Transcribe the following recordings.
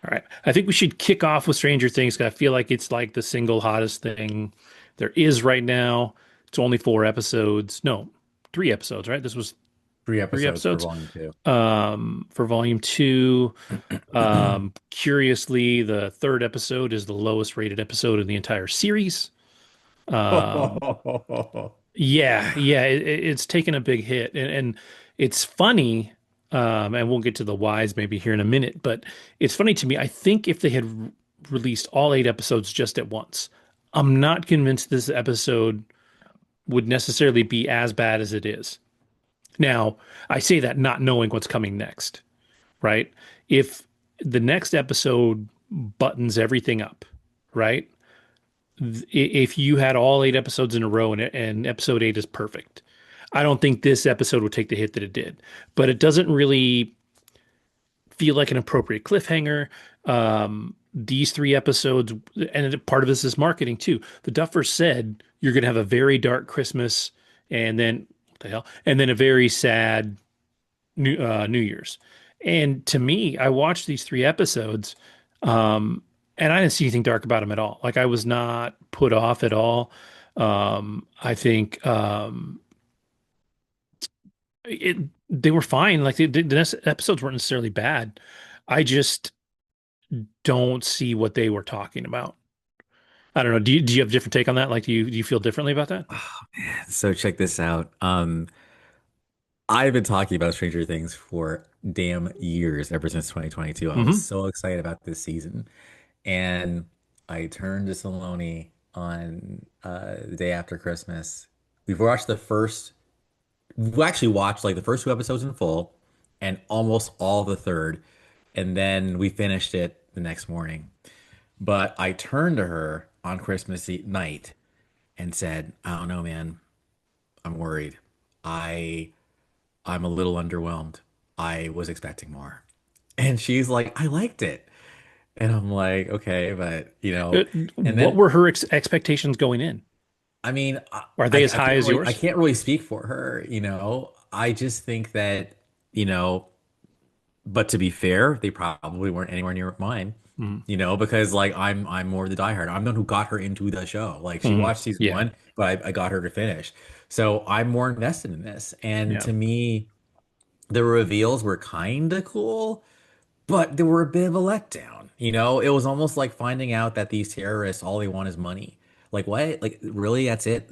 All right. I think we should kick off with Stranger Things 'cause I feel like it's like the single hottest thing there is right now. It's only 4 episodes. No, 3 episodes, right? This was Three three episodes for episodes. volume 2. For volume two. Curiously, the third episode is the lowest rated episode in the entire series. Um, it's taken a big hit, and it's funny. And we'll get to the whys maybe here in a minute, but it's funny to me. I think if they had released all 8 episodes just at once, I'm not convinced this episode would necessarily be as bad as it is. Now, I say that not knowing what's coming next, right? If the next episode buttons everything up, right? If you had all 8 episodes in a row and episode 8 is perfect, I don't think this episode would take the hit that it did. But it doesn't really feel like an appropriate cliffhanger. These 3 episodes, and part of this is marketing too. The Duffers said you're going to have a very dark Christmas, and then what the hell, and then a very sad New Year's. And to me, I watched these 3 episodes, and I didn't see anything dark about them at all. Like I was not put off at all. I think it they were fine. Like the next episodes weren't necessarily bad. I just don't see what they were talking about. I don't know. Do you have a different take on that? Like, do you feel differently about that? Oh, man. So check this out. I've been talking about Stranger Things for damn years, ever since 2022. I was Hmm. so excited about this season. And I turned to Saloni on the day after Christmas. We actually watched like the first 2 episodes in full and almost all the third. And then we finished it the next morning. But I turned to her on night and said, I don't know, man. I'm worried. I I'm a little underwhelmed. I was expecting more. And she's like, I liked it. And I'm like, okay, but Uh, and what then were her expectations going in? I mean, Are they as high as I yours? can't really speak for her. I just think that, you know, but to be fair, they probably weren't anywhere near mine. Mm-hmm. Because like I'm more of the diehard. I'm the one who got her into the show. Like she Hmm. watched season Yeah, one, but I got her to finish. So I'm more invested in this. And yeah. to me, the reveals were kind of cool, but they were a bit of a letdown. It was almost like finding out that these terrorists, all they want is money. Like what? Like really? That's it?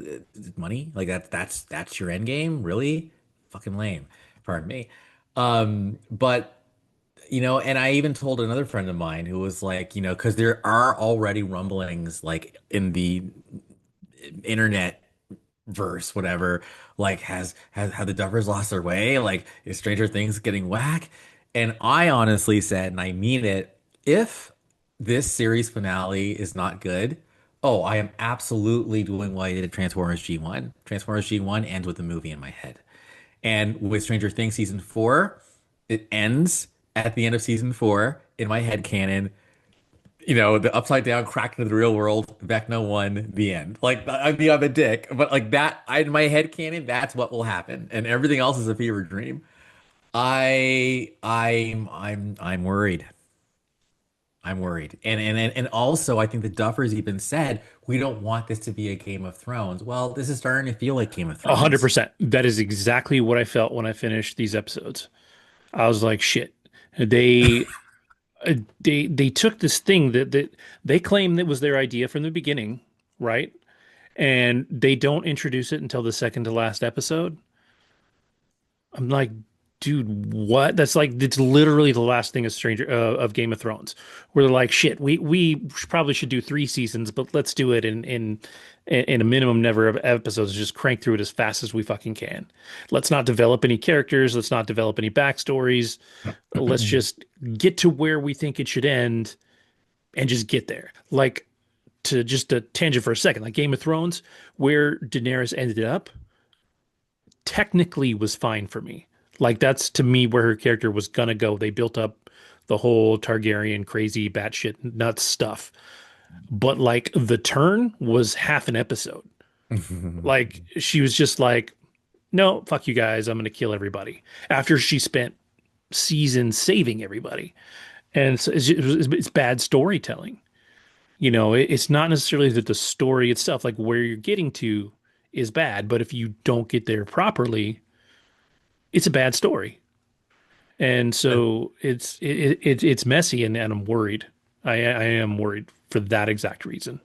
Money? Like that's your end game? Really? Fucking lame. Pardon me. But and I even told another friend of mine who was like, because there are already rumblings like in the internet verse, whatever, like has have the Duffers lost their way? Like is Stranger Things getting whack? And I honestly said, and I mean it, if this series finale is not good, oh, I am absolutely doing what I did at Transformers G1. Transformers G1 ends with a movie in my head. And with Stranger Things season four, it ends at the end of season four in my head canon. The upside down cracked into the real world, Vecna won, the end. Like, I mean, I'm a dick, but like that, in my head canon, that's what will happen, and everything else is a fever dream. I'm worried. I'm worried, and also, I think the Duffers even said we don't want this to be a Game of Thrones. Well, this is starting to feel like Game of A hundred Thrones. percent. That is exactly what I felt when I finished these episodes. I was like, shit. They they took this thing that they claim that was their idea from the beginning, right? And they don't introduce it until the second to last episode. I'm like, dude, what? That's like it's literally the last thing of of Game of Thrones, where they're like, shit, we probably should do 3 seasons, but let's do it in a minimum number of episodes. Just crank through it as fast as we fucking can. Let's not develop any characters. Let's not develop any backstories. Let's just get to where we think it should end and just get there. Like to just a tangent for a second, like Game of Thrones, where Daenerys ended up technically was fine for me. Like that's to me where her character was gonna go. They built up the whole Targaryen crazy batshit nuts stuff. But like the turn was half an episode. Like she was just like, no, fuck you guys, I'm gonna kill everybody. After she spent seasons saving everybody. And it's bad storytelling. It's not necessarily that the story itself, like where you're getting to, is bad, but if you don't get there properly, it's a bad story. And Uh, so it's messy, and I'm worried. I am worried for that exact reason.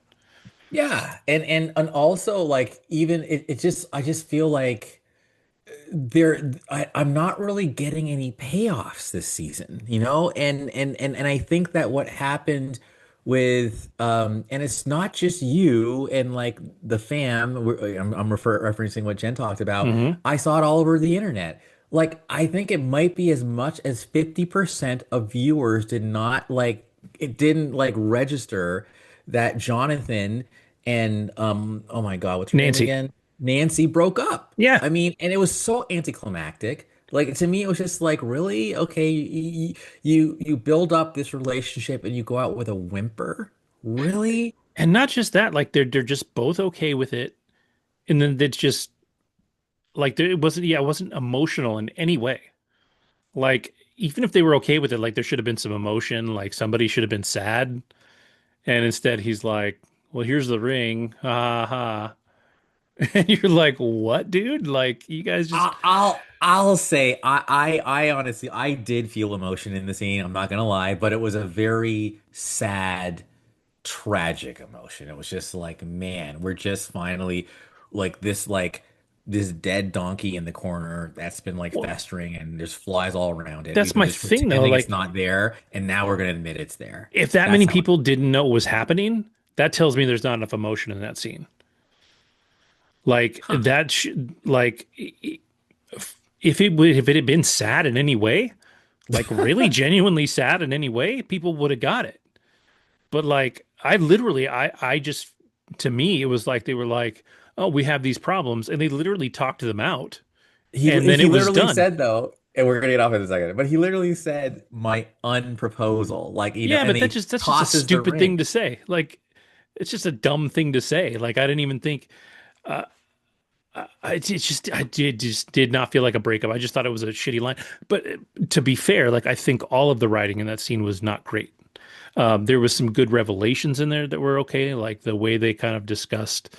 yeah, and also like even it just I just feel like I'm not really getting any payoffs this season, you know? And I think that what happened with and it's not just you and like the fam, referencing what Jen talked about. Hmm. I saw it all over the internet. Like I think it might be as much as 50% of viewers did not like it didn't like register that Jonathan and oh my God, what's her name Nancy. again? Nancy broke up. Yeah. I mean, and it was so anticlimactic. Like to me, it was just like, really? Okay, you build up this relationship and you go out with a whimper? Really? And not just that, like they're just both okay with it. And then it's just like it wasn't, yeah, it wasn't emotional in any way. Like even if they were okay with it, like there should have been some emotion, like somebody should have been sad. And instead he's like, well, here's the ring. Ha ha ha. And you're like, what, dude? Like you guys just I'll say I honestly I did feel emotion in the scene. I'm not gonna lie, but it was a very sad, tragic emotion. It was just like, man, we're just finally like this dead donkey in the corner that's been like well, festering and there's flies all around it. that's We've been my just thing though. pretending it's Like not there, and now we're gonna admit it's there. if that That's many how people didn't know it was happening, that tells me there's not enough emotion in that scene. Like huh. like if it had been sad in any way, like really genuinely sad in any way, people would have got it. But like I just to me it was like they were like, "Oh, we have these problems," and they literally talked them out, and then He it was literally done. said though, and we're gonna get off in a second, but he literally said my unproposal, like Yeah, and but he that's just a tosses the stupid thing ring. to say. Like it's just a dumb thing to say. Like I didn't even think uh, I just did not feel like a breakup. I just thought it was a shitty line. But to be fair, like I think all of the writing in that scene was not great. There was some good revelations in there that were okay, like the way they kind of discussed,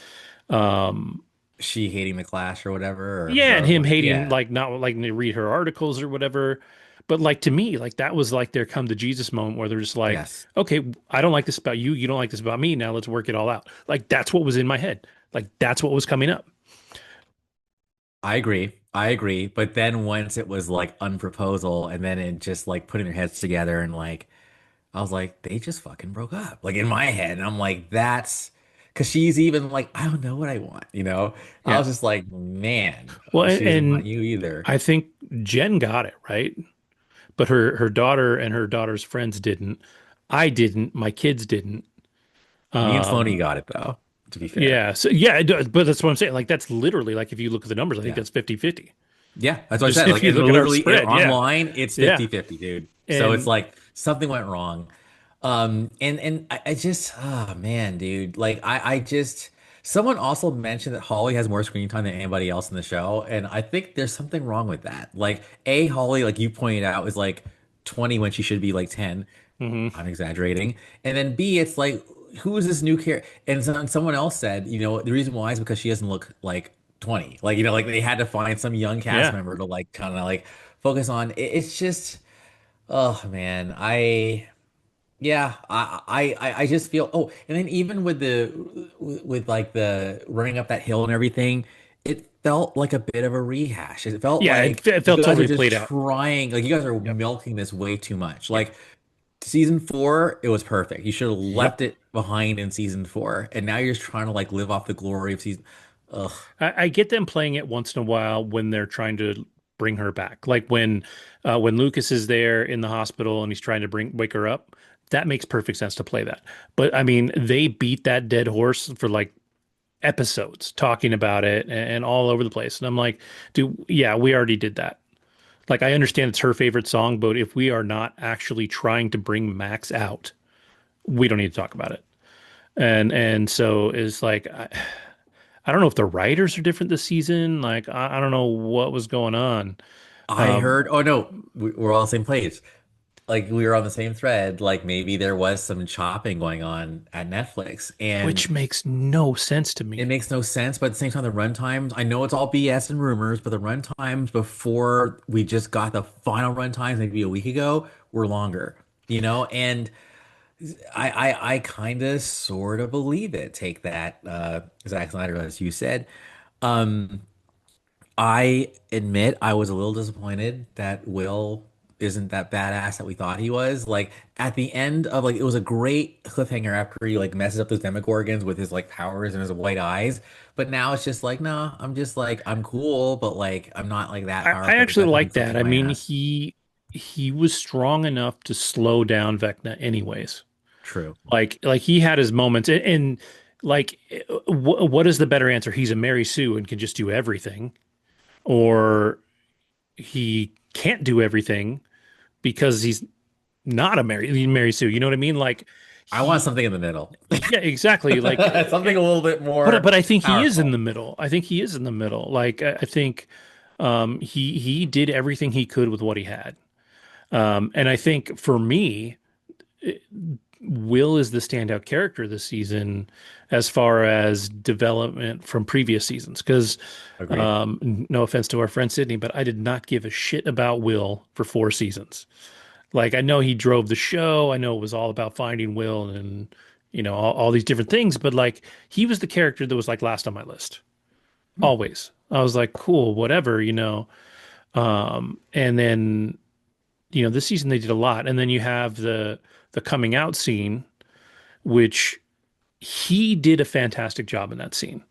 um, She hating the Clash or whatever, or yeah, and him like hating yeah, like not liking to read her articles or whatever. But like to me, like that was like their come to Jesus moment where they're just like, yes. okay, I don't like this about you, you don't like this about me. Now let's work it all out. Like that's what was in my head. Like that's what was coming up. I agree. I agree. But then once it was like unproposal and then it just like putting their heads together and like I was like, they just fucking broke up. Like in my head. And I'm like, that's because she's even like, I don't know what I want, you know? I Yeah. was just like, man, Well, she doesn't want and you either. I think Jen got it right, but her daughter and her daughter's friends didn't. I didn't. My kids didn't. Me and Sloaney Um, got it though, to be fair. yeah. So yeah, it does, but that's what I'm saying. Like that's literally like if you look at the numbers, I think Yeah. that's 50-50. Yeah, that's what I Just said. if Like you it's look at our literally spread, yeah. online, it's Yeah. 50-50, dude. So it's And like something went wrong. And I just oh man, dude. Like I just someone also mentioned that Holly has more screen time than anybody else in the show, and I think there's something wrong with that. Like A, Holly, like you pointed out, is like 20 when she should be like 10. mhm. I'm exaggerating. And then B, it's like, who is this new character? And someone else said, you know, the reason why is because she doesn't look like 20. Like, you know, like they had to find some young cast Yeah. member to like kind of like focus on. It's just, oh man, yeah, I just feel, oh, and then even with with like the running up that hill and everything, it felt like a bit of a rehash. It felt Yeah, like it you felt guys are totally just played out. trying, like you guys are Yep. milking this way too much. Yep. Like, season four, it was perfect. You should have Yep. left it behind in season four. And now you're just trying to like live off the glory of season. Ugh. I get them playing it once in a while when they're trying to bring her back. Like when Lucas is there in the hospital and he's trying to wake her up. That makes perfect sense to play that. But I mean, they beat that dead horse for like episodes talking about it and all over the place. And I'm like, dude, yeah, we already did that. Like, I understand it's her favorite song, but if we are not actually trying to bring Max out, we don't need to talk about it. And so it's like I don't know if the writers are different this season. Like I don't know what was going on. I Um, heard, oh no, we're all the same place. like we were on the same thread. Like maybe there was some chopping going on at Netflix, and which makes no sense to it me. makes no sense. But at the same time, the runtimes, I know it's all BS and rumors, but the runtimes before we just got the final runtimes maybe a week ago were longer, and I kind of sort of believe it. Take that, Zack Snyder, as you said. Um, I admit I was a little disappointed that Will isn't that badass that we thought he was. Like at the end of like it was a great cliffhanger after he like messes up those Demogorgons with his like powers and his white eyes. But now it's just like, no, I'm just like I'm cool, but like I'm not like that I powerful. actually That doesn't like still that. kick I my mean, ass. he was strong enough to slow down Vecna anyways. True. Like he had his moments and like what is the better answer? He's a Mary Sue and can just do everything, or he can't do everything because he's not a Mary Sue. You know what I mean? Like I want he, something in the middle. yeah, exactly. Like, Something a little bit but more I think he is in the powerful. middle. I think he is in the middle. Like I think he did everything he could with what he had. And I think for me, Will is the standout character this season as far as development from previous seasons. Because, Agreed. no offense to our friend Sydney, but I did not give a shit about Will for 4 seasons. Like, I know he drove the show. I know it was all about finding Will and, all these different things. But, like, he was the character that was, like, last on my list. Hmm. Always. I was like, cool, whatever. And then, this season they did a lot. And then you have the coming out scene, which he did a fantastic job in that scene.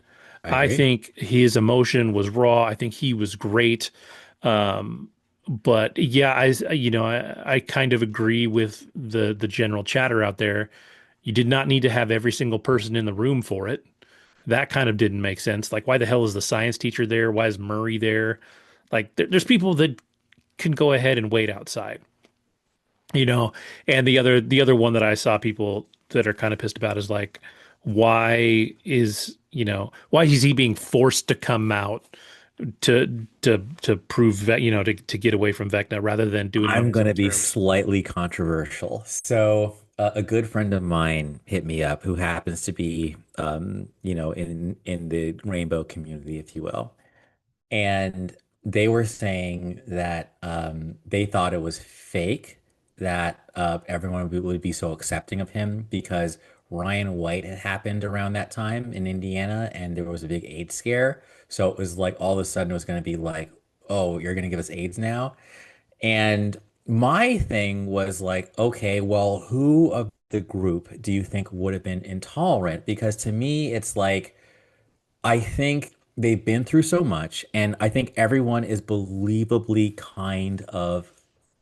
I I agree. think his emotion was raw. I think he was great. Um, but yeah, I kind of agree with the general chatter out there. You did not need to have every single person in the room for it. That kind of didn't make sense. Like, why the hell is the science teacher there? Why is Murray there? Like, there's people that can go ahead and wait outside, you know. And the other one that I saw people that are kind of pissed about is like, why is he being forced to come out to prove that, to get away from Vecna rather than doing it on I'm his going own to be terms? slightly controversial. So, a good friend of mine hit me up who happens to be, in the rainbow community, if you will. And they were saying that they thought it was fake that everyone would be so accepting of him because Ryan White had happened around that time in Indiana and there was a big AIDS scare. So it was like all of a sudden it was going to be like, oh, you're going to give us AIDS now? And my thing was like, okay, well, who of the group do you think would have been intolerant? Because to me, it's like, I think they've been through so much, and I think everyone is believably kind of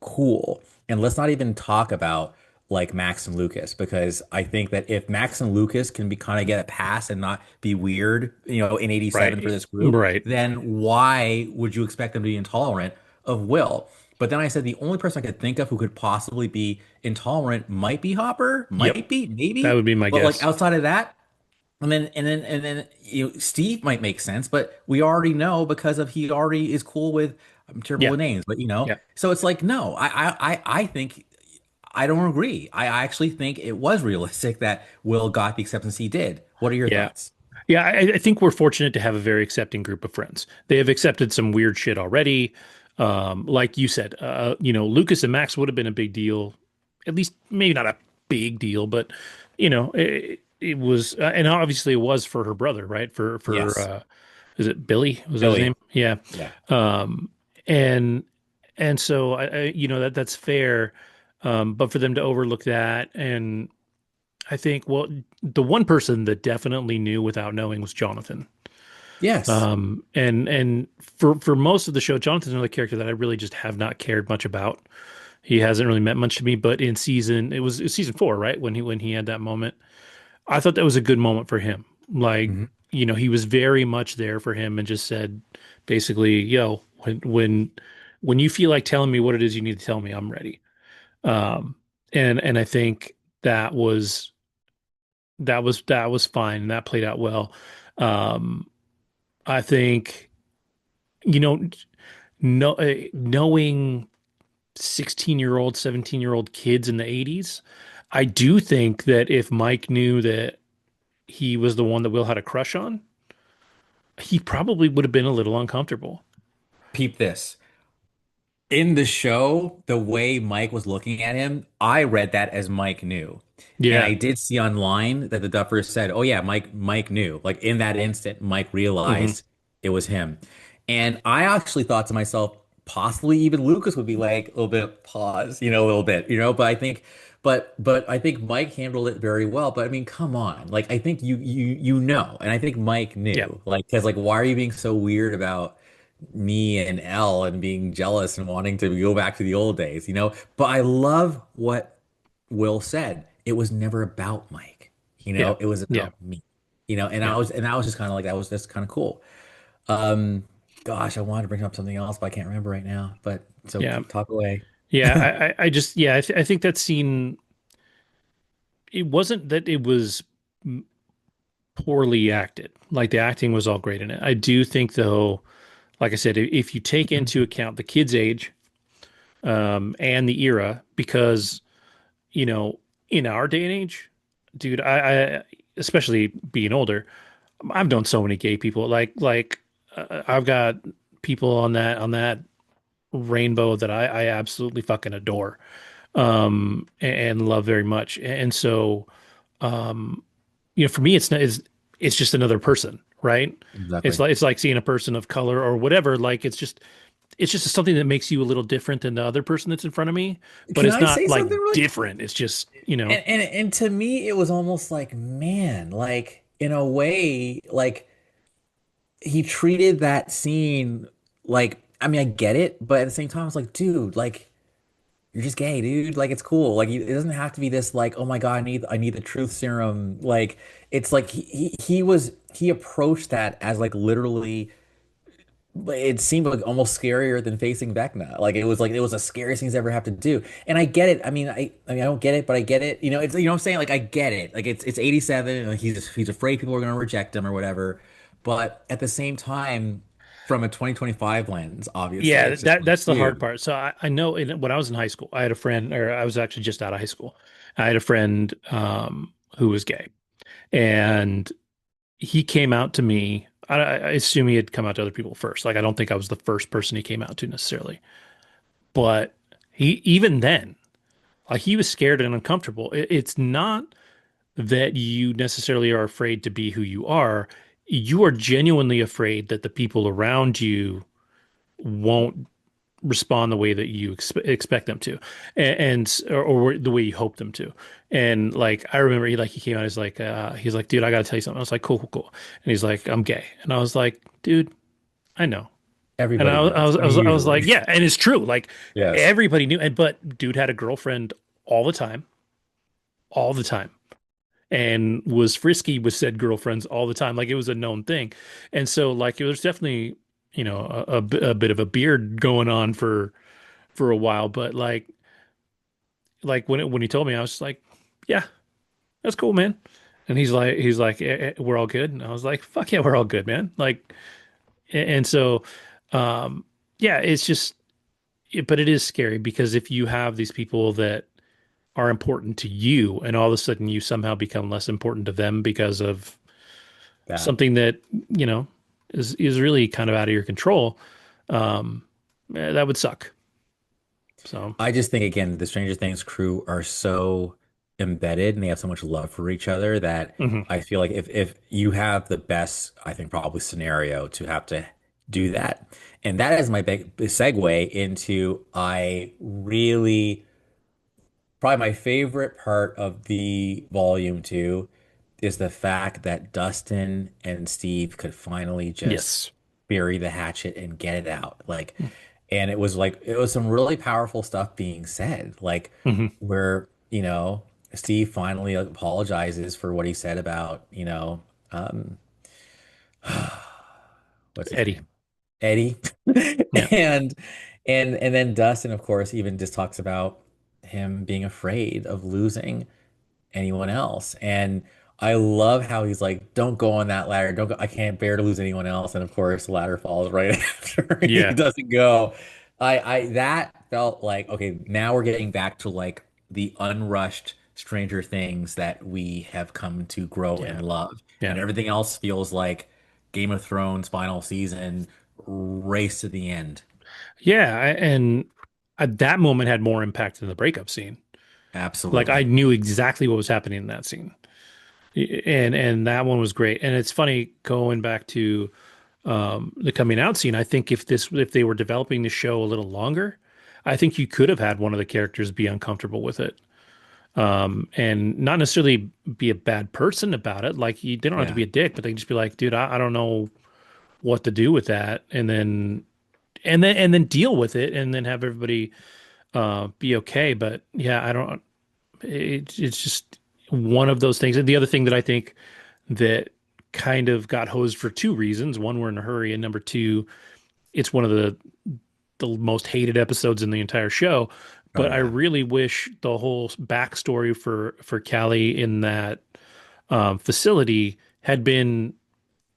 cool. And let's not even talk about like Max and Lucas, because I think that if Max and Lucas can be kind of get a pass and not be weird, in 87 for Right. this group, Right. then why would you expect them to be intolerant of Will? But then I said the only person I could think of who could possibly be intolerant might be Hopper, Yep. might be, That maybe. would be my But like guess. outside of that, and then Steve might make sense, but we already know because of he already is cool with I'm terrible Yeah. with names, but Yeah. so it's like no, I think I don't agree. I actually think it was realistic that Will got the acceptance he did. What are your Yeah. thoughts? Yeah, I think we're fortunate to have a very accepting group of friends. They have accepted some weird shit already. Like you said, Lucas and Max would have been a big deal, at least maybe not a big deal, but it was, and obviously it was for her brother, right? Yes, Is it Billy? Was that his name? Billy. Yeah. Yeah. Um, and so that's fair. But for them to overlook that, and I think, well, the one person that definitely knew without knowing was Jonathan. Yes. And for most of the show, Jonathan's another character that I really just have not cared much about. He hasn't really meant much to me, but it was season 4, right? When he had that moment. I thought that was a good moment for him. Like, Mhm. he was very much there for him and just said basically, yo, when you feel like telling me what it is you need to tell me, I'm ready. Um, and I think that was fine. That played out well. Um, I think, you know, knowing 16-year-old, 17-year-old kids in the 80s. I do think that if Mike knew that he was the one that Will had a crush on, he probably would have been a little uncomfortable. Peep this. In the show, the way Mike was looking at him, I read that as Mike knew. And Yeah. I did see online that the Duffers said, "Oh yeah, Mike knew." Like in that instant, Mike Hmm. realized it was him. And I actually thought to myself, possibly even Lucas would be like a little bit pause, a little bit, but I think Mike handled it very well. But I mean, come on. Like I think and I think Mike Yeah. knew. Like, because like why are you being so weird about me and Elle and being jealous and wanting to go back to the old days? But I love what Will said. It was never about Mike. Yeah. It was Yeah. about me. And Yeah. I was just kind of like that was just kind of cool. Um, Gosh, I wanted to bring up something else, but I can't remember right now. But so Yeah. talk away. Yeah. I just, yeah, I think that scene, it wasn't that it was poorly acted. Like the acting was all great in it. I do think, though, like I said, if you take into account the kid's age, and the era, because, you know, in our day and age, dude, I especially being older, I've known so many gay people. I've got people on that rainbow that I absolutely fucking adore, and love very much. And so, for me, it's just another person, right? Exactly. It's like seeing a person of color or whatever. Like it's just something that makes you a little different than the other person that's in front of me, but Can it's I not say like something really different. It's just. and to me it was almost like, man, like in a way, like he treated that scene like, I mean, I get it, but at the same time, it's like, dude, like you're just gay, dude. Like it's cool. Like it doesn't have to be this like, oh my God, I need the truth serum. Like it's like he approached that as like literally, it seemed like almost scarier than facing Vecna. Like it was the scariest thing he's ever have to do. And I get it. I mean I don't get it, but I get it. It's what I'm saying. Like I get it. Like it's 87 and like, he's afraid people are gonna reject him or whatever. But at the same time, from a 2025 lens, obviously, Yeah, it's just like, that's the hard dude, part. So I know when I was in high school, I had a friend, or I was actually just out of high school. I had a friend who was gay, and he came out to me. I assume he had come out to other people first. Like I don't think I was the first person he came out to necessarily, but he even then, like he was scared and uncomfortable. It's not that you necessarily are afraid to be who you are. You are genuinely afraid that the people around you won't respond the way that you expect them to, or the way you hope them to. And like I remember, he came out. He's like, dude, I gotta tell you something. I was like, cool, cool, cool. And he's like, I'm gay. And I was like, dude, I know. And everybody I was, I knows. was, I I mean, was, I was usually. like, yeah, and it's true. Like Yes. everybody knew, but dude had a girlfriend all the time, and was frisky with said girlfriends all the time. Like it was a known thing. And so like it was definitely, a bit of a beard going on for a while, but like when he told me, I was just like, yeah, that's cool, man. And he's like, we're all good. And I was like, fuck yeah, we're all good, man. Like, and so, um, yeah, but it is scary because if you have these people that are important to you and all of a sudden you somehow become less important to them because of That. something that, you know, is really kind of out of your control, that would suck. So, I just think again, the Stranger Things crew are so embedded and they have so much love for each other that mhm. I feel like if you have the best, I think probably scenario to have to do that. And that is my big segue into, I really, probably my favorite part of the volume two is the fact that Dustin and Steve could finally just Yes. bury the hatchet and get it out. And it was some really powerful stuff being said, like Hmm. where, Steve finally apologizes for what he said about, um, what's his Eddie. name? Eddie. Yeah. And and then Dustin, of course, even just talks about him being afraid of losing anyone else. And I love how he's like, don't go on that ladder. Don't go. I can't bear to lose anyone else. And of course, the ladder falls right after he Yeah. doesn't go. I that felt like, okay, now we're getting back to like the unrushed Stranger Things that we have come to grow Yeah. and love. Yeah. And everything else feels like Game of Thrones final season, race to the end. Yeah. And that moment had more impact than the breakup scene. Like I Absolutely. knew exactly what was happening in that scene. And that one was great. And it's funny going back to the coming out scene. I think if they were developing the show a little longer, I think you could have had one of the characters be uncomfortable with it. And not necessarily be a bad person about it. Like they don't have to Yeah. be a dick, but they can just be like, dude, I don't know what to do with that. And then deal with it and then have everybody be okay. But yeah, I don't it's just one of those things. And the other thing that I think that kind of got hosed for two reasons. One, we're in a hurry, and number two, it's one of the most hated episodes in the entire show. Oh But I yeah. really wish the whole backstory for Callie in that facility had been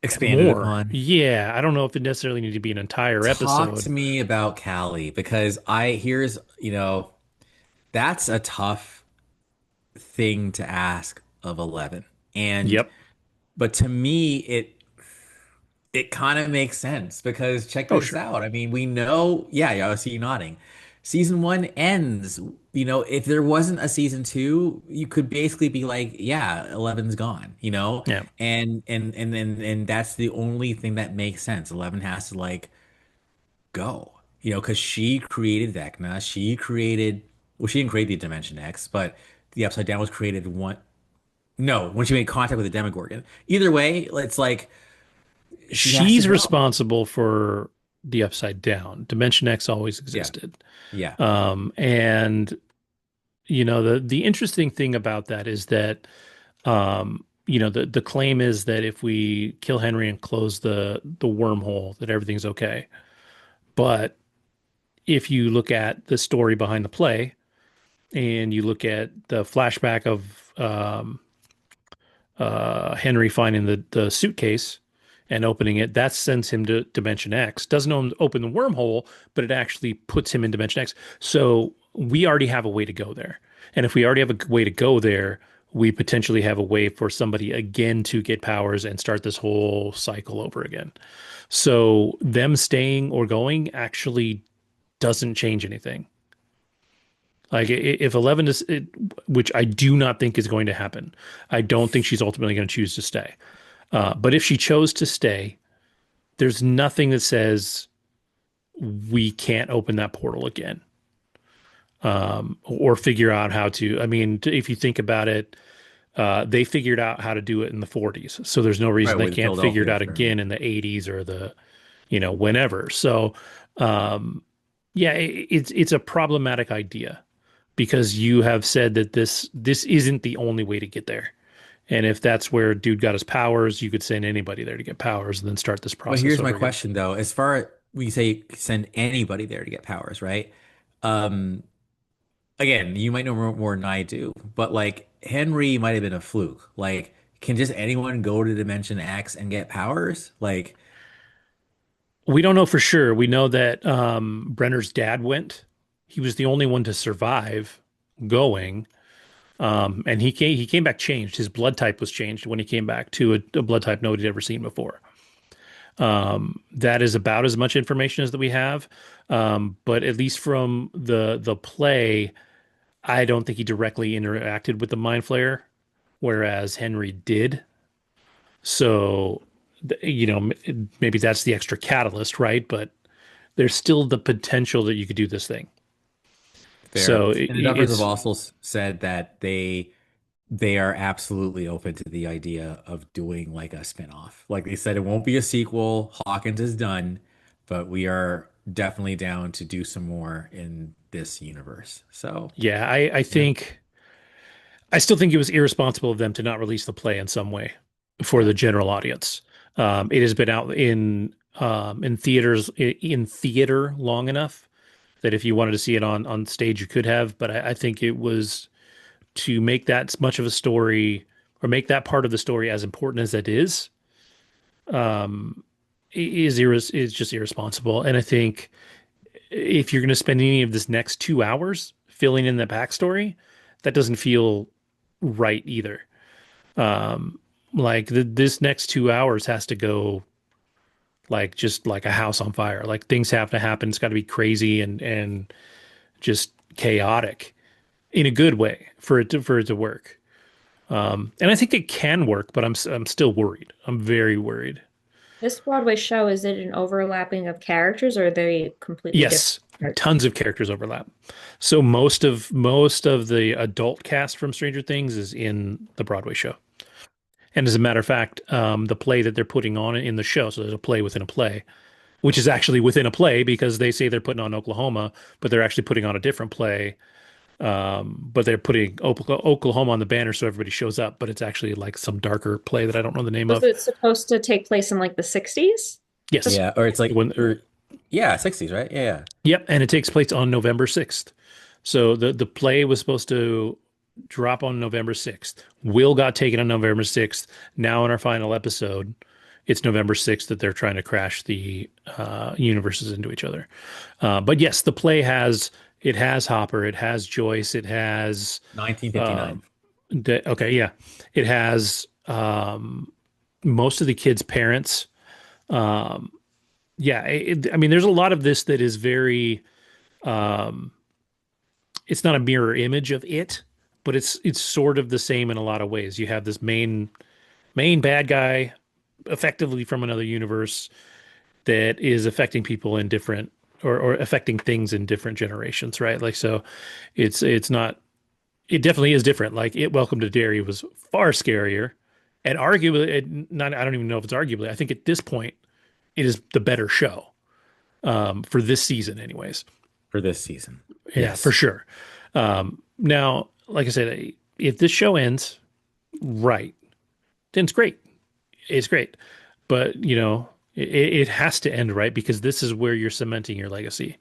Expanded more. upon. Yeah, I don't know if it necessarily needed to be an entire Talk to episode. me about Callie because here's, that's a tough thing to ask of 11. And Yep. but to me it kind of makes sense because check Oh, this sure. out. I mean, we know, yeah, I see you nodding. Season one ends. If there wasn't a season two, you could basically be like, yeah, 11's gone, Yeah. and that's the only thing that makes sense. 11 has to like go, because she created Vecna. Well, she didn't create the Dimension X, but the Upside Down was created no, when she made contact with the Demogorgon. Either way, it's like she has to She's go. responsible for the Upside Down. Dimension X always Yeah. existed. Yeah. And the interesting thing about that is that the claim is that if we kill Henry and close the wormhole, that everything's okay. But if you look at the story behind the play and you look at the flashback of Henry finding the suitcase and opening it, that sends him to Dimension X. Doesn't open the wormhole, but it actually puts him in Dimension X. So we already have a way to go there. And if we already have a way to go there, we potentially have a way for somebody again to get powers and start this whole cycle over again. So them staying or going actually doesn't change anything. Like if 11 is, which I do not think is going to happen. I don't think she's ultimately going to choose to stay. But if she chose to stay, there's nothing that says we can't open that portal again, or figure out how to. I mean, if you think about it, they figured out how to do it in the 40s, so there's no Right, reason they with the can't figure it Philadelphia out experiment. again in the 80s or whenever. So, yeah, it's a problematic idea because you have said that this isn't the only way to get there. And if that's where dude got his powers, you could send anybody there to get powers and then start this But process here's my over again. question though. As far as we say send anybody there to get powers, right? Um, Again, you might know more than I do, but like Henry might have been a fluke. Like, can just anyone go to Dimension X and get powers? Like, We don't know for sure. We know that Brenner's dad went. He was the only one to survive going. And he came back changed. His blood type was changed when he came back to a blood type nobody'd ever seen before. That is about as much information as that we have. But at least from the play, I don't think he directly interacted with the Mind Flayer, whereas Henry did. So, maybe that's the extra catalyst, right? But there's still the potential that you could do this thing. fair. So And the Duffers have it's also said that they are absolutely open to the idea of doing like a spin-off. Like they said, it won't be a sequel. Hawkins is done, but we are definitely down to do some more in this universe. So, yeah, I yeah, think I still think it was irresponsible of them to not release the play in some way for yeah. the general audience. It has been out in theaters in theater long enough that if you wanted to see it on stage, you could have. But I think it was to make that much of a story or make that part of the story as important as it is just irresponsible. And I think if you're going to spend any of this next 2 hours filling in the backstory, that doesn't feel right either. Like this next 2 hours has to go like just like a house on fire. Like things have to happen. It's got to be crazy and just chaotic in a good way for it to work. And I think it can work, but I'm still worried. I'm very worried. This Broadway show, is it an overlapping of characters or are they completely different Yes, parts? tons of characters overlap. So most of the adult cast from Stranger Things is in the Broadway show. And as a matter of fact, the play that they're putting on in the show, so there's a play within a play, which is actually within a play because they say they're putting on Oklahoma, but they're actually putting on a different play. But they're putting Oklahoma on the banner so everybody shows up, but it's actually like some darker play that I don't know the name Was of. it supposed to take place in like the 60s? Yes. Yeah, or it's like When, or yeah, 60s, right? Yeah, yeah. yep, and it takes place on November 6th. So the play was supposed to drop on November 6th. Will got taken on November 6th. Now in our final episode, it's November 6th that they're trying to crash the universes into each other. But yes, the play has Hopper, it has Joyce, it has 1959. okay, yeah, it has most of the kids' parents. Um, yeah, I mean, there's a lot of this that is very. Um, it's not a mirror image of it, but it's sort of the same in a lot of ways. You have this main bad guy, effectively from another universe, that is affecting people in different or affecting things in different generations, right? Like so, it's not. It definitely is different. Like it, Welcome to Derry was far scarier, and arguably, not. I don't even know if it's arguably. I think at this point, it is the better show for this season, anyways. For this season. Yeah, for Yes. sure. Now, like I said, if this show ends right, then it's great. It's great. But, it has to end right because this is where you're cementing your legacy,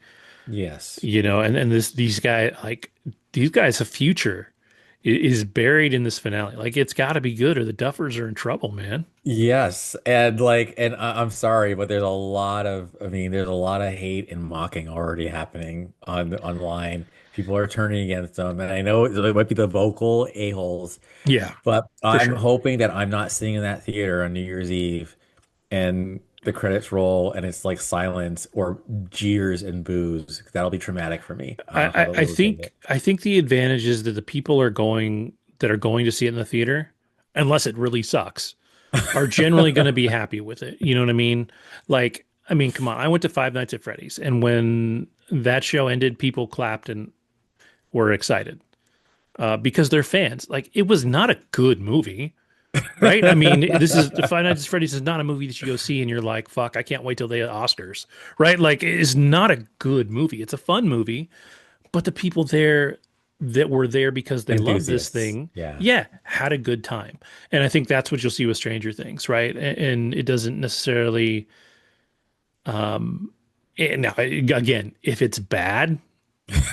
Yes. and these guys' future is buried in this finale. Like it's got to be good or the Duffers are in trouble, man. Yes, and I'm sorry, but there's a lot of hate and mocking already happening online. People are turning against them, and I know it might be the vocal a-holes, Yeah, but for I'm sure. hoping that I'm not sitting in that theater on New Year's Eve, and the credits roll, and it's like silence or jeers and boos. That'll be traumatic for me. I don't I, know how I to I live with think it. I think the advantage is that the people are going to see it in the theater, unless it really sucks, are generally going to be happy with it. You know what I mean? Like, I mean, come on. I went to Five Nights at Freddy's, and when that show ended, people clapped and were excited because they're fans. Like, it was not a good movie, right? I mean, this is Five Nights at Freddy's is not a movie that you go see and you're like, fuck, I can't wait till the Oscars, right? Like, it is not a good movie. It's a fun movie, but the people there that were there because they love this Enthusiasts. thing, Yeah. yeah, had a good time. And I think that's what you'll see with Stranger Things, right? And it doesn't necessarily, now again, if it's bad,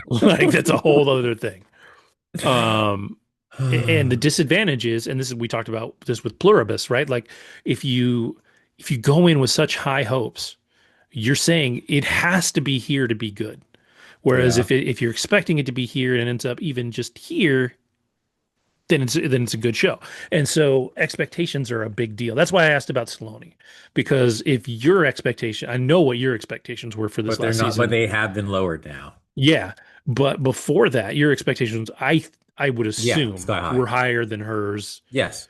like that's a whole other thing. Um, and the disadvantage is, and this is we talked about this with Pluribus, right? Like if you go in with such high hopes, you're saying it has to be here to be good. Whereas Yeah. if you're expecting it to be here and it ends up even just here, then it's a good show. And so expectations are a big deal. That's why I asked about Saloni, because if your expectation, I know what your expectations were for this But they're last not, but season. they have been lowered now. Yeah, but before that, your expectations, I would Yeah, assume sky high. were higher than hers. Yes.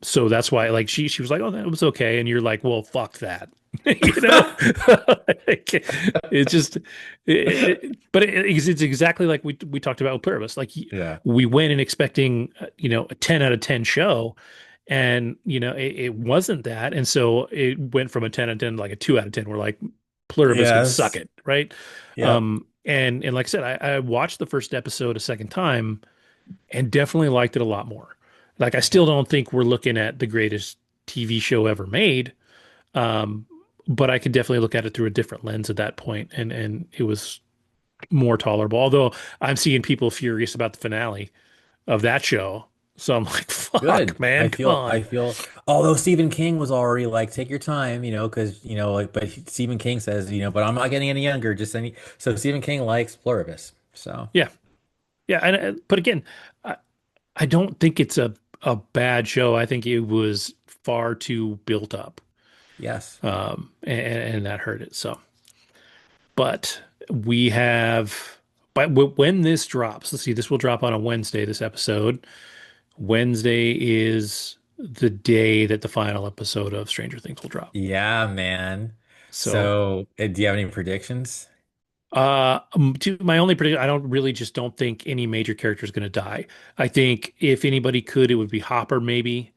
So that's why, like, she was like, "Oh, that was okay," and you're like, "Well, fuck that," you know. It's just, but it's exactly like we talked about with Pluribus. Like, Yeah. we went in expecting, a 10 out of 10 show, and it wasn't that, and so it went from a 10 out of 10 to like a 2 out of 10. We're like, Pluribus can suck Yes. it, right? Yep. And like I said, I watched the first episode a second time and definitely liked it a lot more. Like I still don't think we're looking at the greatest TV show ever made, um, but I could definitely look at it through a different lens at that point, and it was more tolerable. Although I'm seeing people furious about the finale of that show, So I'm like, fuck, Good. man, come I on. feel, although Stephen King was already like, take your time, because, like, but Stephen King says, but I'm not getting any younger, just any, so Stephen King likes pluribus. So, Yeah, yeah. But again, I, I don't think it's a bad show. I think it was far too built up, yes. and that hurt it. So, but we have. But when this drops, let's see, this will drop on a Wednesday, this episode. Wednesday is the day that the final episode of Stranger Things will drop. Yeah, man. So, So, do you have any predictions? my only prediction, I don't really just don't think any major character is going to die. I think if anybody could, it would be Hopper, maybe.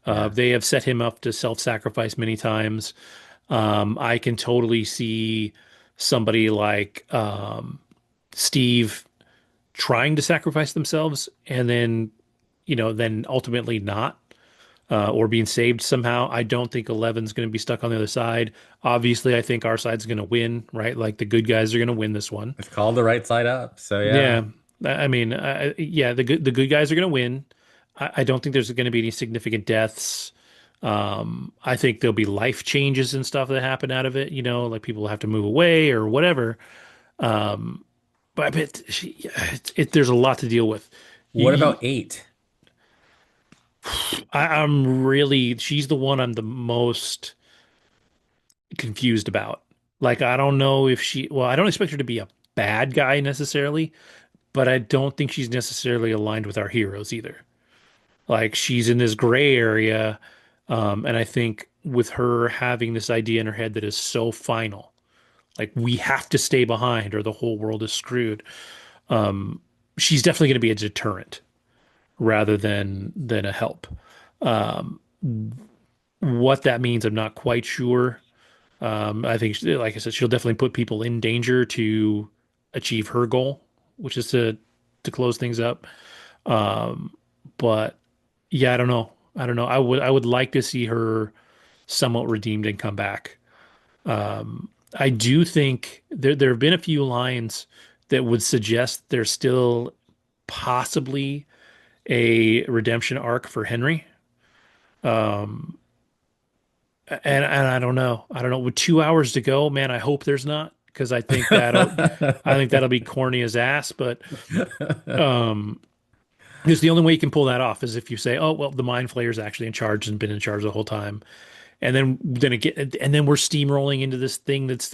Yeah. They have set him up to self-sacrifice many times. I can totally see somebody like Steve trying to sacrifice themselves and then, then ultimately not, or being saved somehow. I don't think Eleven's going to be stuck on the other side. Obviously, I think our side's going to win, right? Like the good guys are going to win this one. It's called The Right Side Up. So, yeah. Yeah, I mean, yeah, the good guys are going to win. I don't think there's going to be any significant deaths. I think there'll be life changes and stuff that happen out of it. Like people have to move away or whatever. But I bet there's a lot to deal with. You, What you, about eight? I'm really, she's the one I'm the most confused about. Like, I don't know if well, I don't expect her to be a bad guy necessarily, but I don't think she's necessarily aligned with our heroes either. Like, she's in this gray area, and I think with her having this idea in her head that is so final, like we have to stay behind or the whole world is screwed. She's definitely going to be a deterrent rather than a help. Um, what that means, I'm not quite sure. I think, like I said, she'll definitely put people in danger to achieve her goal, which is to close things up. Um, but yeah, I don't know. I don't know. I would like to see her somewhat redeemed and come back. I do think there have been a few lines that would suggest there's still possibly a redemption arc for Henry. And I don't know. I don't know. With 2 hours to go, man, I hope there's not because I think that'll be corny as ass. But because the only way you can pull that off is if you say, "Oh, well, the Mind Flayer's actually in charge and been in charge the whole time," and then we're steamrolling into this thing that's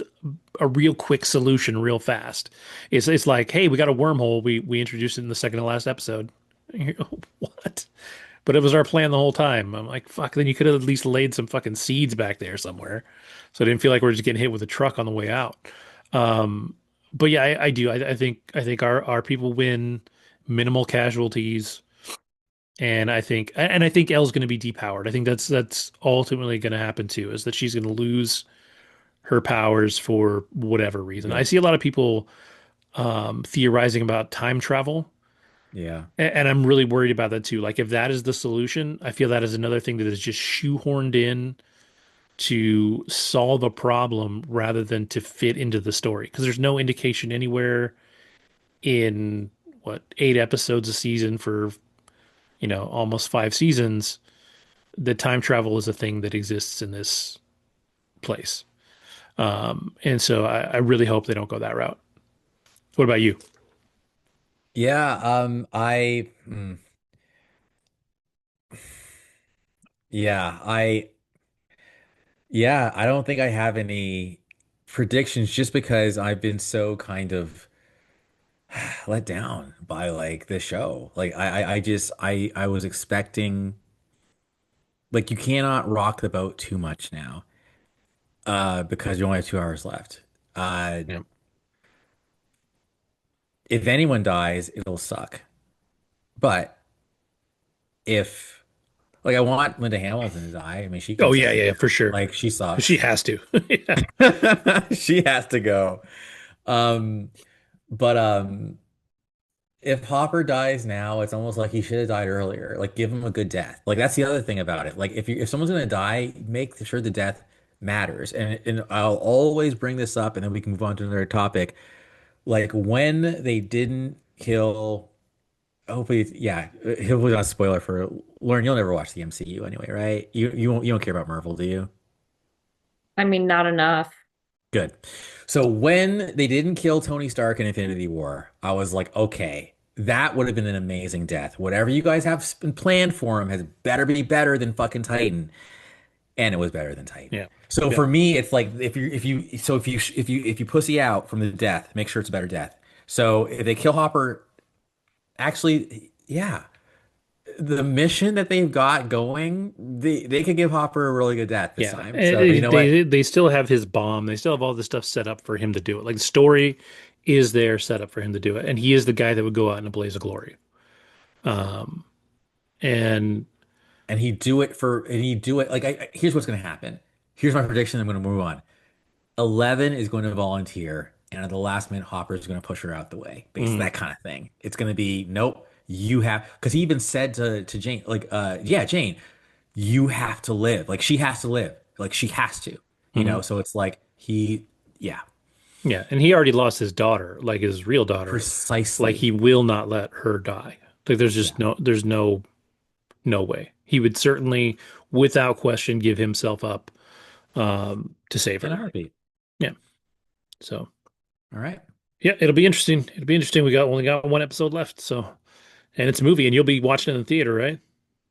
a real quick solution, real fast. It's like, hey, we got a wormhole. We introduced it in the second to last episode. What? But it was our plan the whole time. I'm like, fuck, then you could have at least laid some fucking seeds back there somewhere. So I didn't feel like we are just getting hit with a truck on the way out. But yeah, I do. I think our people win, minimal casualties, and I think Elle's going to be depowered. I think that's ultimately going to happen too, is that she's going to lose her powers for whatever reason. I Good. see a lot of people theorizing about time travel. Yeah. And I'm really worried about that too. Like if that is the solution, I feel that is another thing that is just shoehorned in to solve a problem rather than to fit into the story. Because there's no indication anywhere in what 8 episodes a season for, almost 5 seasons that time travel is a thing that exists in this place. And so I really hope they don't go that route. What about you? Yeah. Yeah, yeah, I don't think I have any predictions just because I've been so kind of let down by like the show. Like I just I was expecting like you cannot rock the boat too much now because you only have 2 hours left. Uh Yeah. if anyone dies, it'll suck. But if like I want Linda Hamilton to die. I mean, she can Oh yeah, stay. yeah, for sure. Like she She sucks. has to. Yeah. She has to go. Um but if Hopper dies now, it's almost like he should have died earlier. Like give him a good death. Like that's the other thing about it. Like if someone's gonna die, make sure the death matters. And I'll always bring this up, and then we can move on to another topic. Like when they didn't kill hopefully, yeah. Hopefully not a spoiler for Lauren. You'll never watch the MCU anyway, right? You don't care about Marvel, do you? I mean, not enough. Good. So when they didn't kill Tony Stark in Infinity War, I was like, okay, that would have been an amazing death. Whatever you guys have planned for him has better be better than fucking Titan, and it was better than Titan. Yeah. So Yep. for me, it's like if you pussy out from the death, make sure it's a better death. So if they kill Hopper, actually, yeah, the mission that they've got going, they could give Hopper a really good death this Yeah. time. So you know what? They still have his bomb. They still have all this stuff set up for him to do it. Like the story is there set up for him to do it. And he is the guy that would go out in a blaze of glory. Um, and And he'd do it like here's what's going to happen. Here's my prediction. I'm going to move on. 11 is going to volunteer, and at the last minute, Hopper is going to push her out the way. Basically, mm, that kind of thing. It's going to be nope. You have because he even said to Jane like yeah Jane, you have to live. Like she has to live. Like she has to. mhm. So it's like he yeah Yeah. And he already lost his daughter, like his real daughter. Like precisely he will not let her die. Like there's yeah just there's no way. He would certainly, without question, give himself up to save in a her. heartbeat. Yeah. So All right. yeah, it'll be interesting. It'll be interesting. We got only got one episode left, so and it's a movie, and you'll be watching it in the theater, right?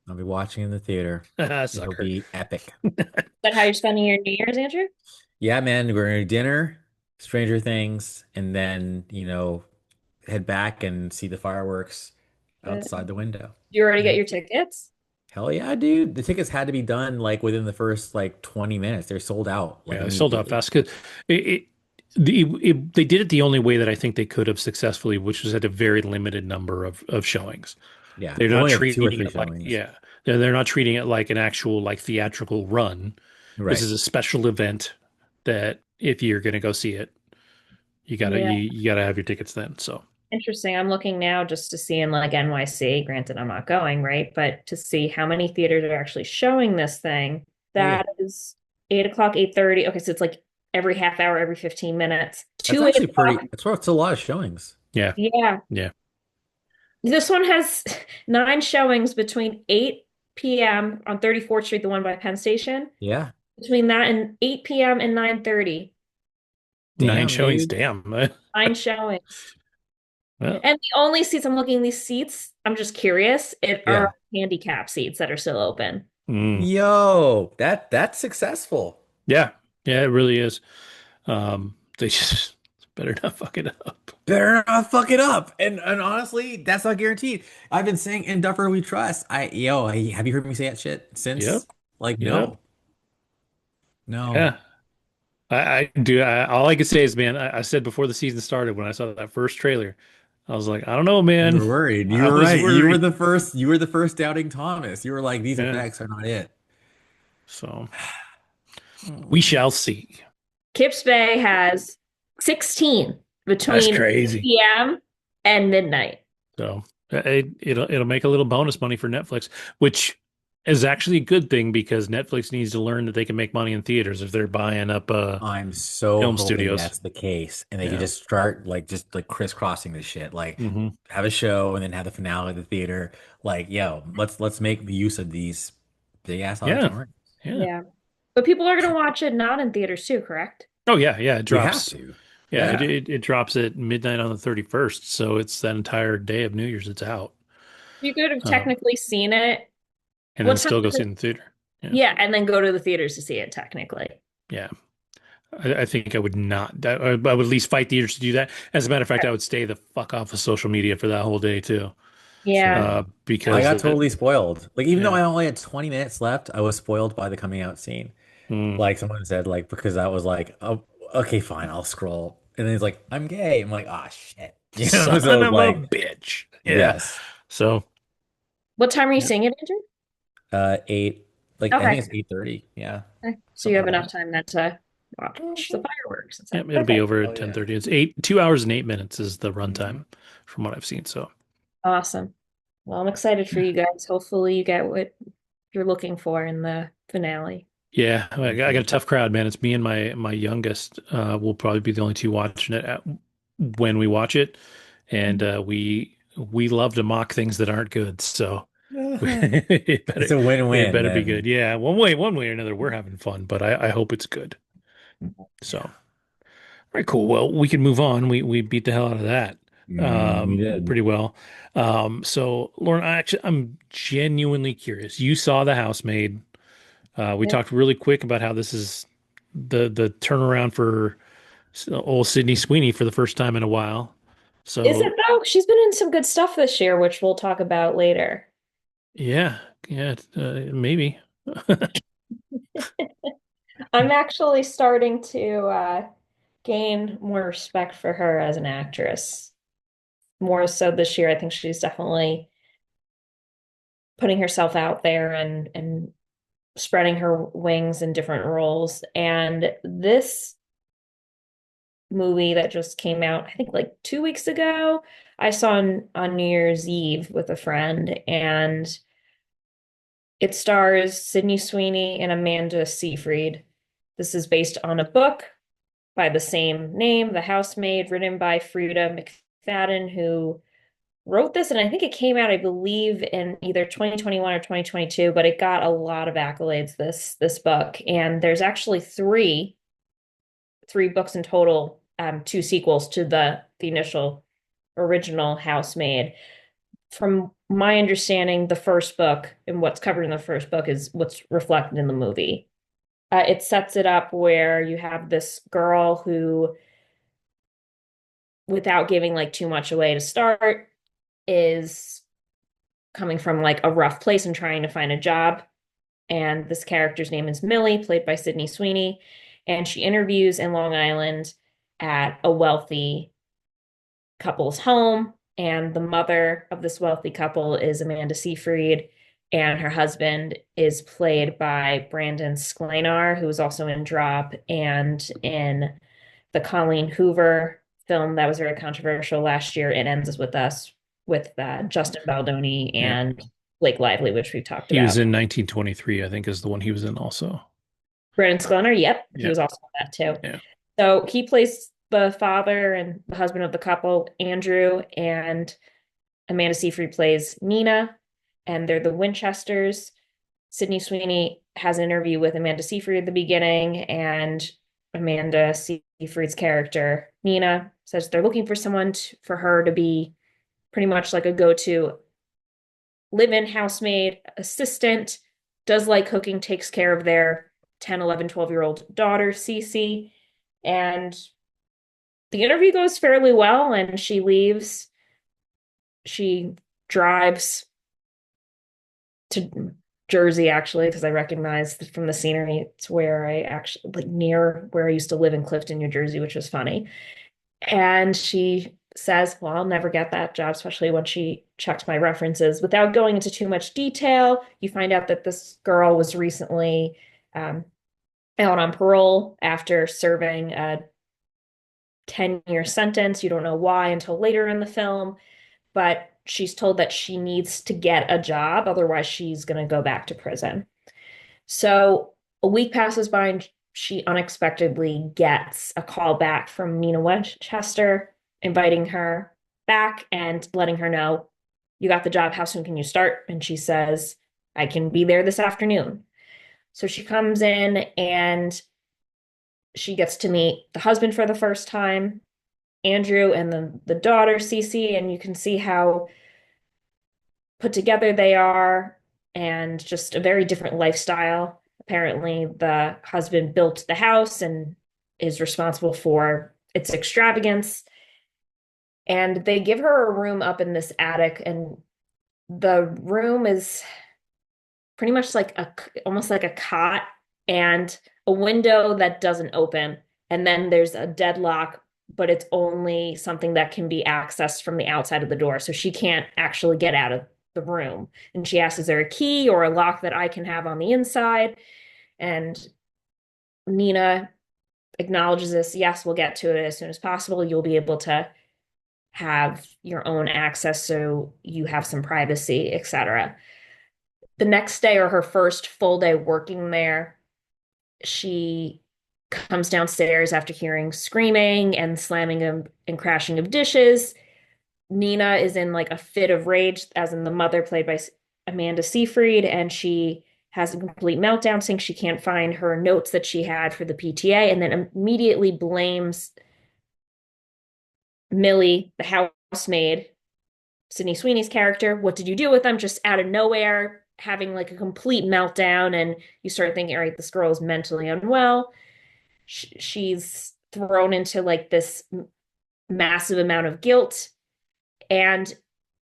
I'll be watching in the theater. It'll Sucker. be epic. Is that how you're spending your New Year's, Andrew? Yeah, man, we're going to dinner, Stranger Things, and then, head back and see the fireworks Did outside the window. you already get Yeah. your tickets? Hell yeah, dude. The tickets had to be done like within the first like 20 minutes. They're sold out like Yeah, they sold out immediately. fast because they did it the only way that I think they could have successfully, which was at a very limited number of showings. Yeah, They're they not only have two or treating three it like showings. yeah, they're not treating it like an actual like theatrical run. This Right. is a special event that if you're gonna go see it, Yeah. you gotta have your tickets then. So Interesting. I'm looking now just to see in like NYC. Granted, I'm not going, right? But to see how many theaters are actually showing this thing. Oh yeah. That is 8 o'clock, 8:30. Okay, so it's like every half hour, every 15 minutes. That's Two eight actually o'clock. it's a lot of showings. yeah, Yeah. yeah. This one has 9 showings between 8 p.m. on 34th Street, the one by Penn Station. Yeah. Between that and 8 p.m. and 9:30. Nine Damn, showings, dude. damn. 9 showings. Well, And the only seats I'm looking, these seats, I'm just curious, it are Yeah. handicap seats that are still open. mm, Yo, that's successful. yeah, yeah, it really is. They just better not fuck it up. Better not fuck it up. And honestly, that's not guaranteed. I've been saying in Duffer we trust. Have you heard me say that shit Yep, since? Like, yep, no, no. yeah. I do. All I could say is, man, I said before the season started when I saw that first trailer, I was like, I don't know, You man. were worried. You I were was right. worried. You were the first doubting Thomas. You were like, these Yeah. effects are not it. So we Mm. shall see. Kips Bay has 16 That's between crazy. 8 p.m. and midnight. So it'll make a little bonus money for Netflix, which is actually a good thing because Netflix needs to learn that they can make money in theaters if they're buying up I'm so film hoping studios. that's the case, and they could Yeah. just start just like crisscrossing this shit. Like, Hmm. have a show and then have the finale at the theater. Like, yo, let's make the use of these big ass Yeah. auditoriums. Yeah. Yeah. But people are going to watch it not in theaters too, correct? Oh yeah, yeah. It We have drops. to. Yeah, Yeah. it drops at midnight on the 31st, so it's that entire day of New Year's it's out. You could have Um, technically seen it. and What then time still go is see it? it in the theater. Yeah. Yeah, and then go to the theaters to see it technically. Yeah. I think I would not. I would at least fight theaters to do that. As a matter of fact, I would stay the fuck off of social media for that whole day too. Same. Yeah. I Because got totally spoiled. Like, even though yeah. I only had 20 minutes left, I was spoiled by the coming out scene. Mm. Like someone said, like, because I was like, oh, okay, fine, I'll scroll. And then he's like, I'm gay. I'm like, ah, shit. So Son it's of a like, bitch. Yeah. yes. So What time are you yeah. seeing it, Andrew? Eight, like, I think Okay. it's 8:30. Yeah. Okay. So you Something have like enough that. time then to watch the fireworks and Yeah, stuff. it'll be Perfect. over Oh at yeah. 10:30. It's 2 hours and 8 minutes is the Mhm. runtime from what I've seen. So Awesome. Well, I'm excited for yeah. you guys. Hopefully you get what you're looking for in the finale. Yeah, I got a Mhm. tough crowd, man. It's me and my youngest. We'll probably be the only two watching it when we watch it, and we love to mock things that aren't good, so it It's better a it win-win better be then. good. Yeah, one way or another, we're having fun, but I hope it's good. So, all Yeah. right, cool. Well, we can move on. We beat the hell out of that We did. pretty well. So Lauren, I'm genuinely curious. You saw The Housemaid. We Yep. talked really quick about how this is the turnaround for old Sydney Sweeney for the first time in a while. Is it So though? She's been in some good stuff this year, which we'll talk about later. yeah, yeah, maybe. I'm actually starting to gain more respect for her as an actress. More so this year. I think she's definitely putting herself out there and spreading her wings in different roles. And this movie that just came out, I think like 2 weeks ago, I saw on New Year's Eve with a friend, and it stars Sydney Sweeney and Amanda Seyfried. This is based on a book by the same name, The Housemaid, written by Frida McFadden, who wrote this, and I think it came out, I believe, in either 2021 or 2022, but it got a lot of accolades, this book. And there's actually three books in total, two sequels to the initial original Housemaid. From my understanding, the first book and what's covered in the first book is what's reflected in the movie. It sets it up where you have this girl who, without giving like too much away to start, is coming from like a rough place and trying to find a job. And this character's name is Millie, played by Sydney Sweeney. And she interviews in Long Island at a wealthy couple's home. And the mother of this wealthy couple is Amanda Seyfried. And her husband is played by Brandon Sklenar, who was also in Drop and in the Colleen Hoover film that was very controversial last year. It Ends With Us with Justin Baldoni Yeah. and Blake Lively, which we've talked He was about. in 1923, I think is the one he was in also. Brandon Sklenar, yep, he Yeah. was also in that too. Yeah. So he plays the father and the husband of the couple, Andrew, and Amanda Seyfried plays Nina, and they're the Winchesters. Sydney Sweeney has an interview with Amanda Seyfried at the beginning, and Amanda Seyfried's character, Nina, says they're looking for someone for her to be pretty much like a go-to live-in housemaid, assistant, does like cooking, takes care of their 10, 11, 12-year-old daughter, Cece. And the interview goes fairly well, and she leaves. She drives to Jersey, actually, because I recognized from the scenery it's where I actually, like near where I used to live in Clifton, New Jersey, which was funny. And she says, well, I'll never get that job, especially when she checked my references. Without going into too much detail, you find out that this girl was recently um, out on parole after serving a 10-year sentence. You don't know why until later in the film, but she's told that she needs to get a job, otherwise, she's going to go back to prison. So a week passes by and she unexpectedly gets a call back from Nina Winchester inviting her back and letting her know, you got the job. How soon can you start? And she says, I can be there this afternoon. So she comes in and she gets to meet the husband for the first time, Andrew, and the daughter, Cece, and you can see how put together they are, and just a very different lifestyle. Apparently, the husband built the house and is responsible for its extravagance. And they give her a room up in this attic, and the room is pretty much like almost like a cot and a window that doesn't open. And then there's a deadlock, but it's only something that can be accessed from the outside of the door. So she can't actually get out of the room. And she asks, is there a key or a lock that I can have on the inside? And Nina acknowledges this. Yes, we'll get to it as soon as possible. You'll be able to have your own access so you have some privacy, etc. The next day, or her first full day working there, she comes downstairs after hearing screaming and slamming and crashing of dishes. Nina is in like a fit of rage, as in the mother played by Amanda Seyfried, and she has a complete meltdown, saying she can't find her notes that she had for the PTA, and then immediately blames Millie, the housemaid, Sydney Sweeney's character. What did you do with them? Just out of nowhere, having like a complete meltdown, and you start thinking, all right, this girl is mentally unwell. She's thrown into like this massive amount of guilt, and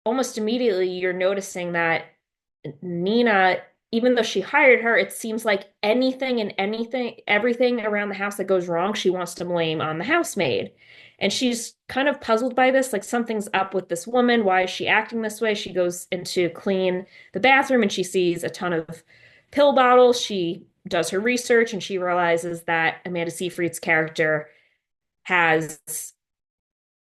almost immediately you're noticing that Nina, even though she hired her, it seems like everything around the house that goes wrong, she wants to blame on the housemaid. And she's kind of puzzled by this, like something's up with this woman. Why is she acting this way? She goes in to clean the bathroom and she sees a ton of pill bottles. She does her research and she realizes that Amanda Seyfried's character has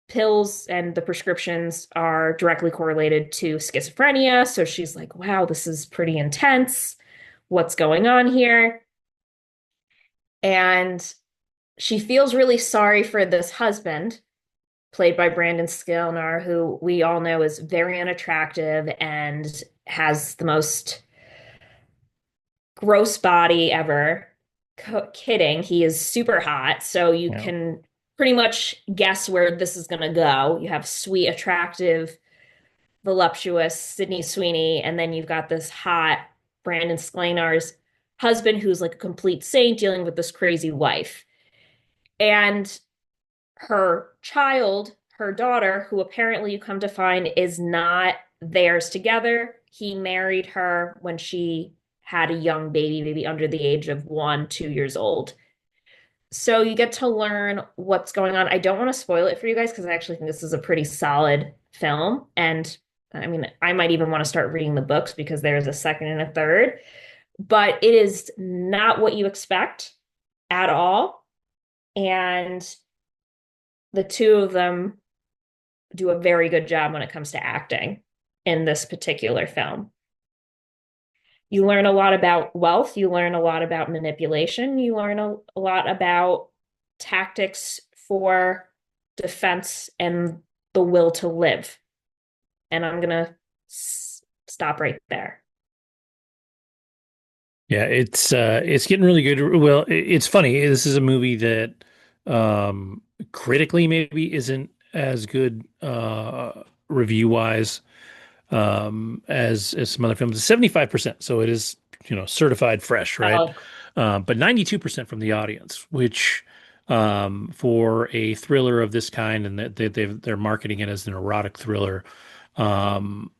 pills and the prescriptions are directly correlated to schizophrenia. So she's like, wow, this is pretty intense. What's going on here? And she feels really sorry for this husband, played by Brandon Skilner, who we all know is very unattractive and has the most gross body ever. Kidding. He is super hot. So you Yeah. can pretty much guess where this is going to go. You have sweet, attractive, voluptuous Sydney Sweeney, and then you've got this hot Brandon Sklenar's husband who's like a complete saint dealing with this crazy wife. And her child, her daughter, who apparently you come to find is not theirs together. He married her when she had a young baby, maybe under the age of 1, 2 years old. So you get to learn what's going on. I don't want to spoil it for you guys because I actually think this is a pretty solid film. And I mean, I might even want to start reading the books because there's a second and a third, but it is not what you expect at all. And the two of them do a very good job when it comes to acting in this particular film. You learn a lot about wealth, you learn a lot about manipulation, you learn a lot about tactics for defense and the will to live. And I'm gonna stop right there. Yeah, it's getting really good. Well, it's funny. This is a movie that critically maybe isn't as good review wise as some other films. 75%, so it is, certified fresh, right? Oh, But 92% from the audience, which for a thriller of this kind, and that they're marketing it as an erotic thriller. Um,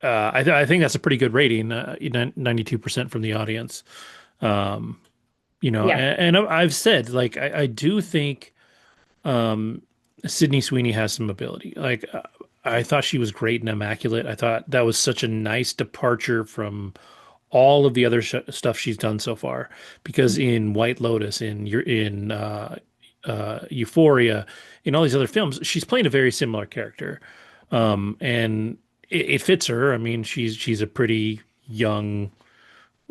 I think that's a pretty good rating, 92% from the audience. Um, yeah. and I've said, like, I do think um, Sydney Sweeney has some ability. Like, I thought she was great and immaculate. I thought that was such a nice departure from all of the other stuff she's done so far. Because in White Lotus, in Euphoria, in all these other films, she's playing a very similar character, and it fits her. I mean, she's a pretty young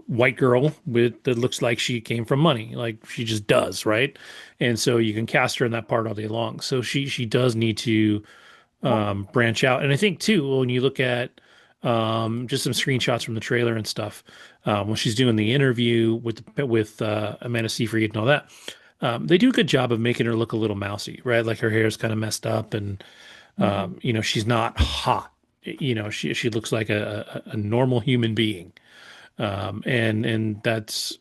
white girl that looks like she came from money, like she just does, right? And so you can cast her in that part all day long. So she does need to branch out. And I think too, when you look at just some screenshots from the trailer and stuff, when she's doing the interview with Amanda Seyfried and all that, they do a good job of making her look a little mousy, right? Like her hair is kind of messed up, and Mhm. she's not hot. She looks like a normal human being, and that's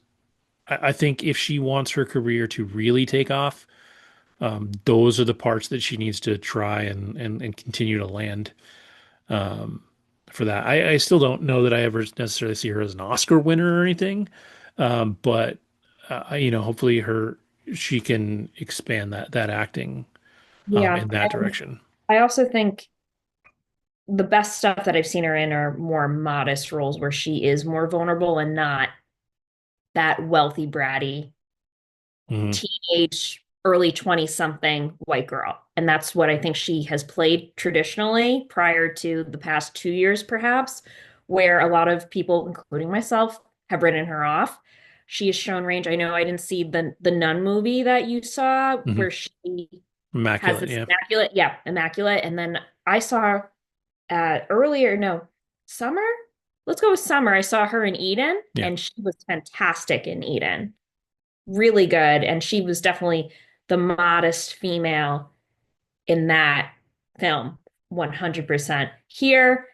I think if she wants her career to really take off, those are the parts that she needs to try and continue to land um, for that. I still don't know that I ever necessarily see her as an Oscar winner or anything, but hopefully she can expand that acting Yeah. in that And direction. I also think the best stuff that I've seen her in are more modest roles where she is more vulnerable and not that wealthy, bratty Hmm. teenage, early 20 something white girl. And that's what I think she has played traditionally prior to the past 2 years, perhaps, where a lot of people, including myself, have written her off. She has shown range. I know I didn't see the Nun movie that you saw, Hmm. where she has Immaculate, this yeah. immaculate, yeah, immaculate. And then I saw earlier, no, summer. Let's go with summer. I saw her in Eden, Yeah. and she was fantastic in Eden. Really good, and she was definitely the modest female in that film, 100%. Here,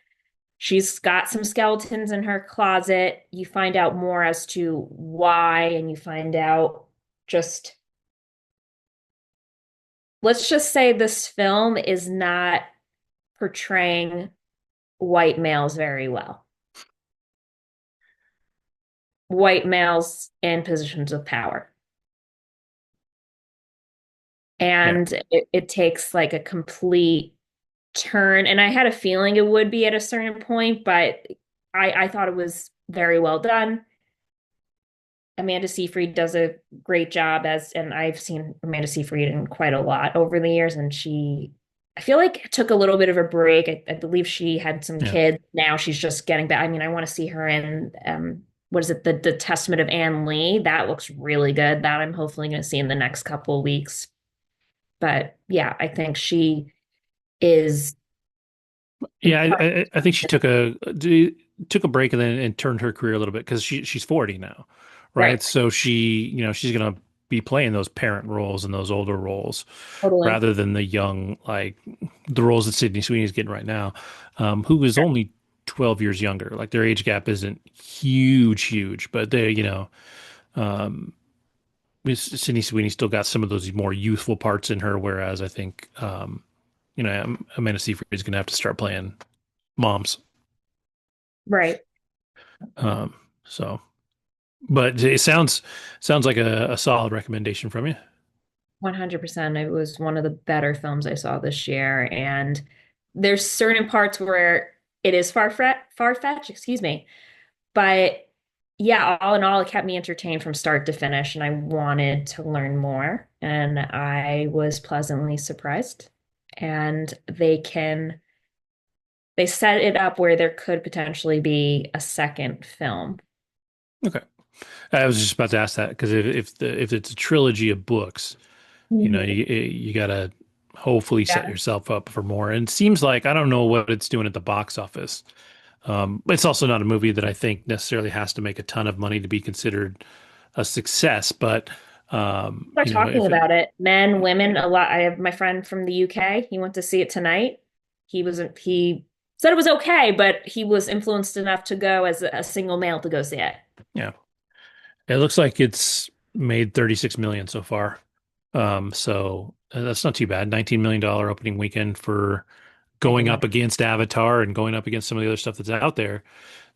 she's got some skeletons in her closet. You find out more as to why, and you find out just, let's just say this film is not portraying white males very well. White males in positions of power. Yeah. And it takes like a complete turn. And I had a feeling it would be at a certain point, but I thought it was very well done. Amanda Seyfried does a great job as, and I've seen Amanda Seyfried in quite a lot over the years, and I feel like took a little bit of a break. I believe she had some Yeah. kids. Now she's just getting back. I mean, I want to see her in, what is it, the Testament of Anne Lee. That looks really good. That I'm hopefully going to see in the next couple of weeks. But yeah, I think she is Yeah, impressive. I think she took a break and then and turned her career a little bit because she's 40 now, Right. right? So she's gonna be playing those parent roles and those older roles Totally. rather than the young, like the roles that Sydney Sweeney's getting right now, who is only 12 years younger. Like their age gap isn't huge, but um, Sydney Sweeney still got some of those more youthful parts in her, whereas I think Amanda Seyfried is gonna have to start playing moms. Right. Um, so, but it sounds like a solid recommendation from you. 100%. It was one of the better films I saw this year. And there's certain parts where it is far-fetched, excuse me. But yeah, all in all, it kept me entertained from start to finish, and I wanted to learn more. And I was pleasantly surprised. And they set it up where there could potentially be a second film. Okay, I was just about to ask that because if it's a trilogy of books, Mhm. you gotta hopefully set Yeah. yourself up for more. And it seems like I don't know what it's doing at the box office. It's also not a movie that I think necessarily has to make a ton of money to be considered a success. But We're talking if it, about it. Men, women, a lot. I have my friend from the UK. He went to see it tonight. He said it was okay, but he was influenced enough to go as a single male to go see it. yeah, it looks like it's made 36 million so far. So that's not too bad. $19 million opening weekend for Making going up money. against Avatar and going up against some of the other stuff that's out there.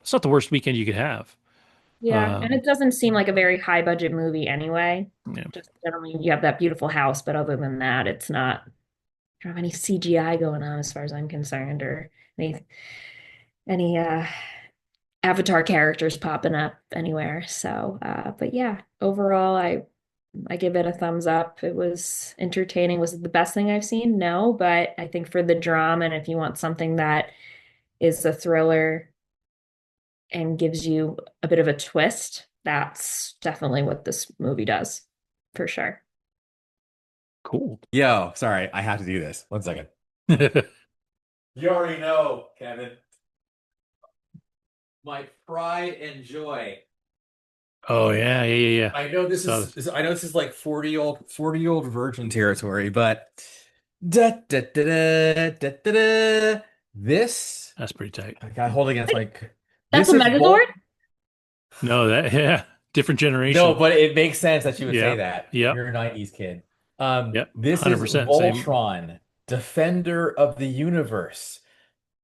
It's not the worst weekend you could have. Yeah, and Um, it doesn't seem like a very high budget movie anyway. yeah. Just generally, you have that beautiful house, but other than that, it's not. I don't have any CGI going on as far as I'm concerned, or any Avatar characters popping up anywhere. So, but yeah, overall, I give it a thumbs up. It was entertaining. Was it the best thing I've seen? No, but I think for the drama, and if you want something that is a thriller and gives you a bit of a twist, that's definitely what this movie does, for sure. Cool. Yo, sorry, I have to do this. One second. You already know, Kevin. My pride and joy. Oh yeah. I know this So is like 40-year-old virgin territory, but da, da, da, da, da, da, da. This that's pretty tight. I got hold against Wait, like that's this a is Megazord? Volt. No, that yeah, different No, generation. but it makes sense that you would say Yeah. that. Yep. You're a 90s kid. Yep. This is 100%. Same. Voltron, Defender of the Universe.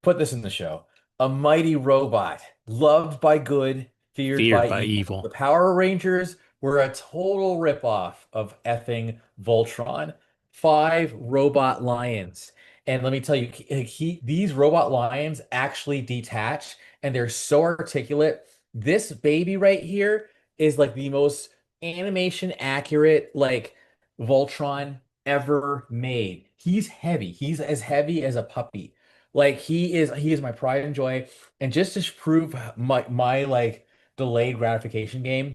Put this in the show. A mighty robot, loved by good, feared Feared by by evil. The evil. Power Rangers were a total ripoff of effing Voltron. Five robot lions. And let me tell you, these robot lions actually detach and they're so articulate. This baby right here is like the most animation accurate, like Voltron ever made. He's heavy. He's as heavy as a puppy. Like he is my pride and joy. And just to prove my like delayed gratification game,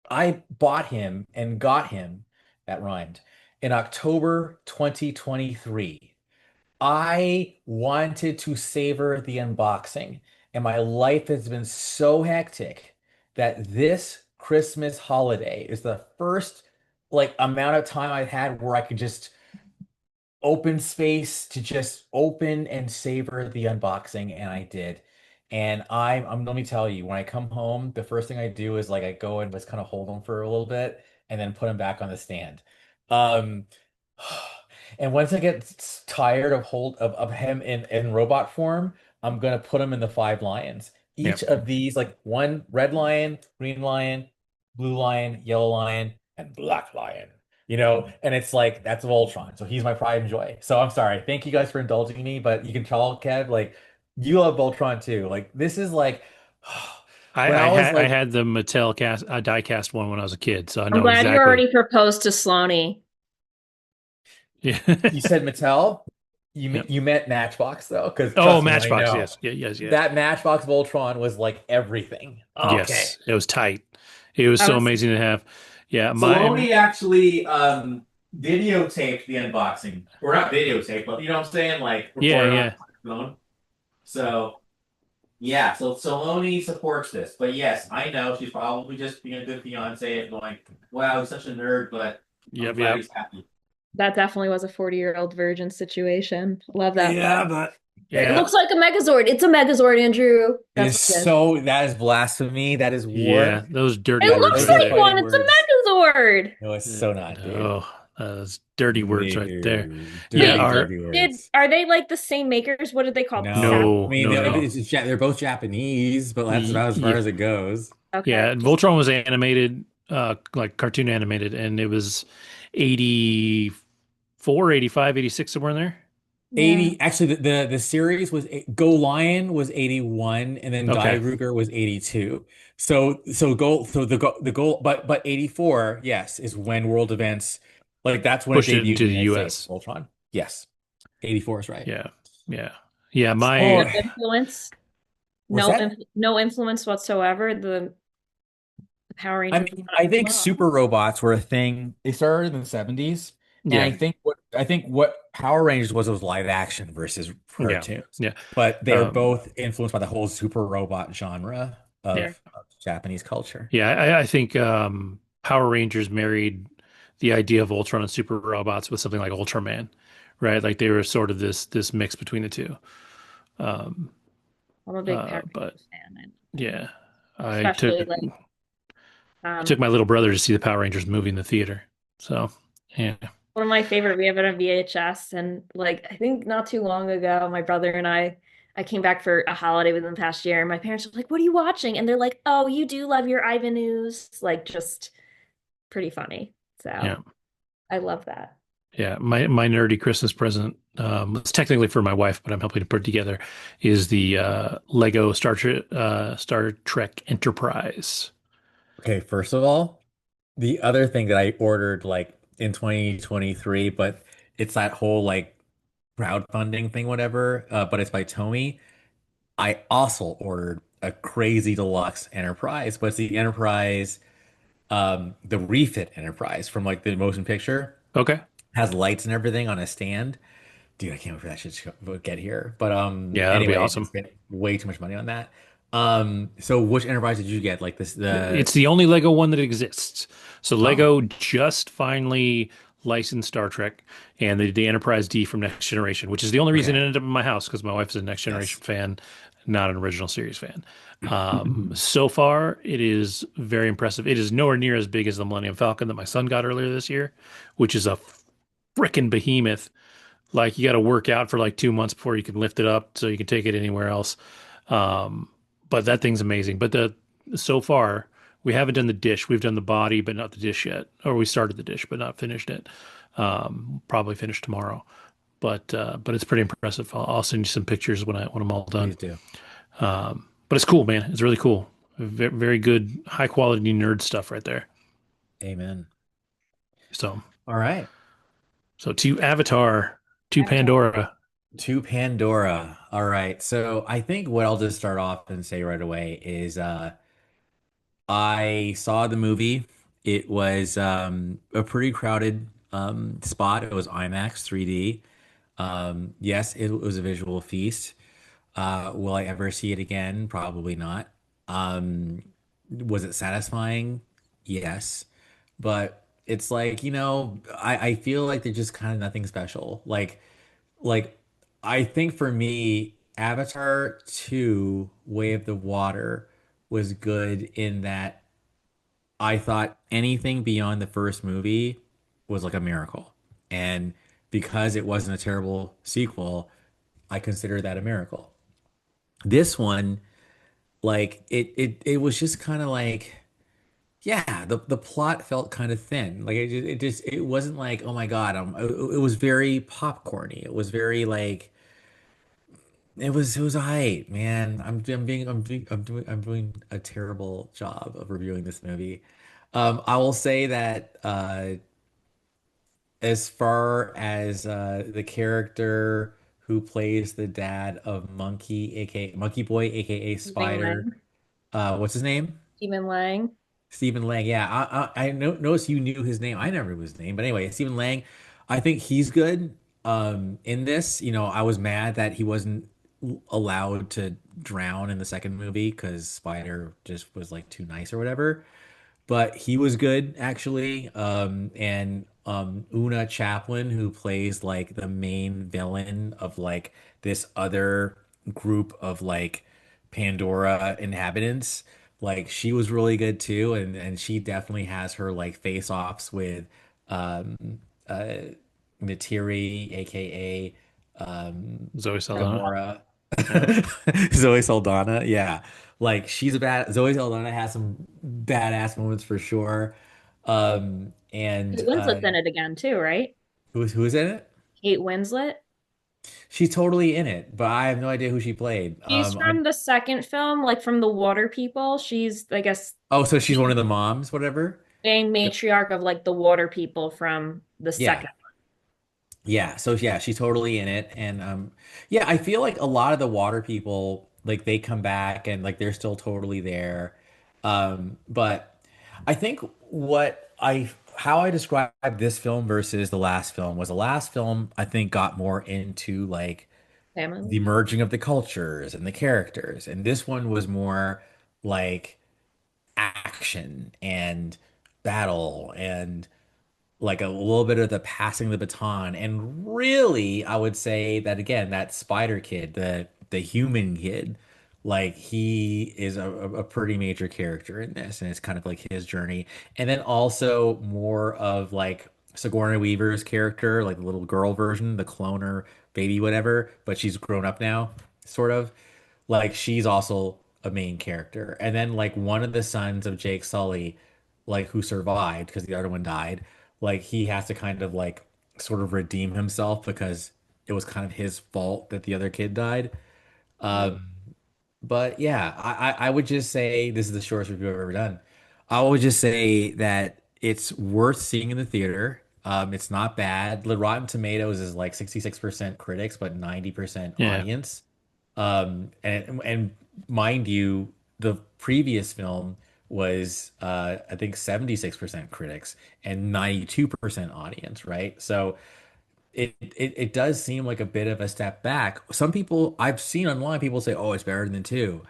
I bought him and got him that rhymed in October 2023. I wanted to savor the unboxing, and my life has been so hectic that this Christmas holiday is the first like amount of time I've had where I could just open space to just open and savor the unboxing, and I did. And let me tell you, when I come home, the first thing I do is like I go and just kind of hold them for a little bit and then put them back on the stand. Um, and once I get tired of him in robot form, I'm gonna put him in the five lions. Yep. Each of these, like one red lion, green lion, blue lion, yellow lion, and black lion. And it's like that's Voltron. So he's my pride and joy. So I'm sorry. Thank you guys for indulging me, but you can tell, Kev, like you love Voltron too. Like this is like when I was I like had the Mattel die cast one when I was a kid, so I I'm know glad you exactly. already proposed to Sloane. Yeah. you said Mattel, Yep. you meant Matchbox though, because Oh, trust me, I Matchbox. know Yes. Yeah, yes, yes. that Matchbox Voltron was like everything. Okay. Yes. It was tight. It was I so was amazing to have. Yeah, my Saloni actually videotaped the unboxing. Or not videotaped, but you know what I'm saying? Like yeah, recorded on yeah. his phone. So yeah, so Saloni supports this. But yes, I know she's probably just being a good fiance and going, wow, he's such a nerd, but I'm Yep, glad yep. he's happy. That definitely was a 40-year-old virgin situation. Love that. Yeah, but It yeah. looks like a Megazord. It's a Megazord, Andrew. It That's is what it is. so that is blasphemy. That is Yeah, war. those dirty It words looks Those right are like there. one. fighting It's a words. Megazord. No, it's Yeah, so not, dude. no, those dirty words right there. No, Yeah, Wait, dirty, dirty did words. are they like the same makers? What did they call No, I Sap? no, mean no, no. they're both Japanese, but that's about as far Yeah, as it goes. Okay, yeah. just Voltron was animated, like cartoon animated, and it was 84, 85, 86 somewhere in there. yeah. 80 actually the series was Go Lion was 81 and then Guy Okay, Ruger was 82. The goal but 84, yes, is when world events like that's when it pushed it debuted in into the the United States. U.S. Voltron. Yes. 84 is right. Yeah, yeah, yeah. Oh, My Good influence. what's No, that? no influence whatsoever. The Power I Rangers mean, I think were super robots were a thing. They started in the 70s. And yeah, I think what Power Rangers was live action versus yeah, cartoons. yeah. But they are Um, both influenced by the whole super robot genre yeah. of Japanese culture. Yeah, I think Power Rangers married the idea of Ultron and super robots with something like Ultraman, right? Like they were sort of this mix between the two. Um, I'm a big Power but Rangers fan, yeah, I took especially like I took um my little brother to see the Power Rangers movie in the theater. So yeah, one of my favorite. We have it on VHS, and like I think not too long ago, my brother and I came back for a holiday within the past year, and my parents were like, "What are you watching?" And they're like, "Oh, you do love your Ivan News," like just pretty funny. yeah, So I love that. yeah. My nerdy Christmas present was technically for my wife, but I'm helping to put it together. Is the Lego Star Trek Enterprise. Okay, first of all, the other thing that I ordered like in 2023, but it's that whole like crowdfunding thing, whatever, but it's by Tomy. I also ordered a crazy deluxe Enterprise, but it's the Enterprise, the refit Enterprise from like the motion picture. Okay. Has lights and everything on a stand. Dude, I can't wait for that shit to get here. But Yeah, that'll be anyway, I awesome. spent way too much money on that. So which Enterprise did you get? Like this the It's the only Lego one that exists. So oh, Lego just finally licensed Star Trek and they did the Enterprise D from Next Generation, which is the only reason it okay. ended up in my house because my wife is a Next Generation Yes. fan, not an original series fan. So far, it is very impressive. It is nowhere near as big as the Millennium Falcon that my son got earlier this year, which is a freaking behemoth. Like you got to work out for like 2 months before you can lift it up so you can take it anywhere else. Um, but that thing's amazing. But the so far we haven't done the dish. We've done the body, but not the dish yet. Or we started the dish, but not finished it. Probably finish tomorrow. But it's pretty impressive. I'll send you some pictures when I'm all done. Please do. But it's cool, man. It's really cool. Very good, high quality nerd stuff right there. Amen. So All right. so to Avatar, to Avatar. Pandora. To Pandora. All right. So I think what I'll just start off and say right away is I saw the movie. It was a pretty crowded spot. It was IMAX 3D. Yes, it was a visual feast. Will I ever see it again? Probably not. Um, was it satisfying? Yes. But it's like, I feel like they're just kind of nothing special. Like I think for me, Avatar 2, Way of the Water was good in that I thought anything beyond the first movie was like a miracle. And because it wasn't a terrible sequel, I consider that a miracle. This one, like it was just kind of like, yeah, the plot felt kind of thin. Like it wasn't like, oh my God, it was very popcorny. It was very like it was all right, man. I'm doing a terrible job of reviewing this movie. I will say that as far as the character who plays the dad of Monkey, aka Monkey Boy, aka Stephen Spider, Lang. what's his name? Stephen Lang. Stephen Lang. Yeah, I noticed you knew his name. I never knew his name, but anyway, Stephen Lang. I think he's good. In this, I was mad that he wasn't allowed to drown in the second movie because Spider just was like too nice or whatever. But he was good actually. And Una Chaplin, who plays like the main villain of like this other group of like Pandora inhabitants, like she was really good too, and she definitely has her like face-offs with um uh Materi, aka Zoe Saldana. Gamora. Yeah. Zoe Saldana, yeah. Like she's a bad Zoe Saldana has some badass moments for sure. And Kate Winslet's in it again too, right? who is in it? Kate Winslet. She's totally in it, but I have no idea who she played. She's from the second film, like from the Water People. She's, I guess, Oh, so she's one of the moms, whatever. main matriarch of like the Water People from the Yeah. second. Yeah, so yeah, she's totally in it, and yeah, I feel like a lot of the water people, like they come back and like they're still totally there, but I think how I described this film versus the last film was the last film I think got more into like Family. the merging of the cultures and the characters, and this one was more like action and battle and like a little bit of the passing the baton. And really, I would say that again, that spider kid, the human kid, like he is a pretty major character in this, and it's kind of like his journey. And then also more of like Sigourney Weaver's character, like the little girl version, the cloner baby, whatever, but she's grown up now, sort of. Like she's also a main character. And then like one of the sons of Jake Sully, like who survived because the other one died, like he has to kind of like sort of redeem himself because it was kind of his fault that the other kid died. Mm. But yeah, I would just say this is the shortest review I've ever done. I would just say that it's worth seeing in the theater. It's not bad. The Rotten Tomatoes is like 66% critics, but 90% Yeah. audience. And mind you, the previous film was I think 76% critics and 92% audience, right? So it does seem like a bit of a step back. Some people I've seen online, people say, "Oh, it's better than two."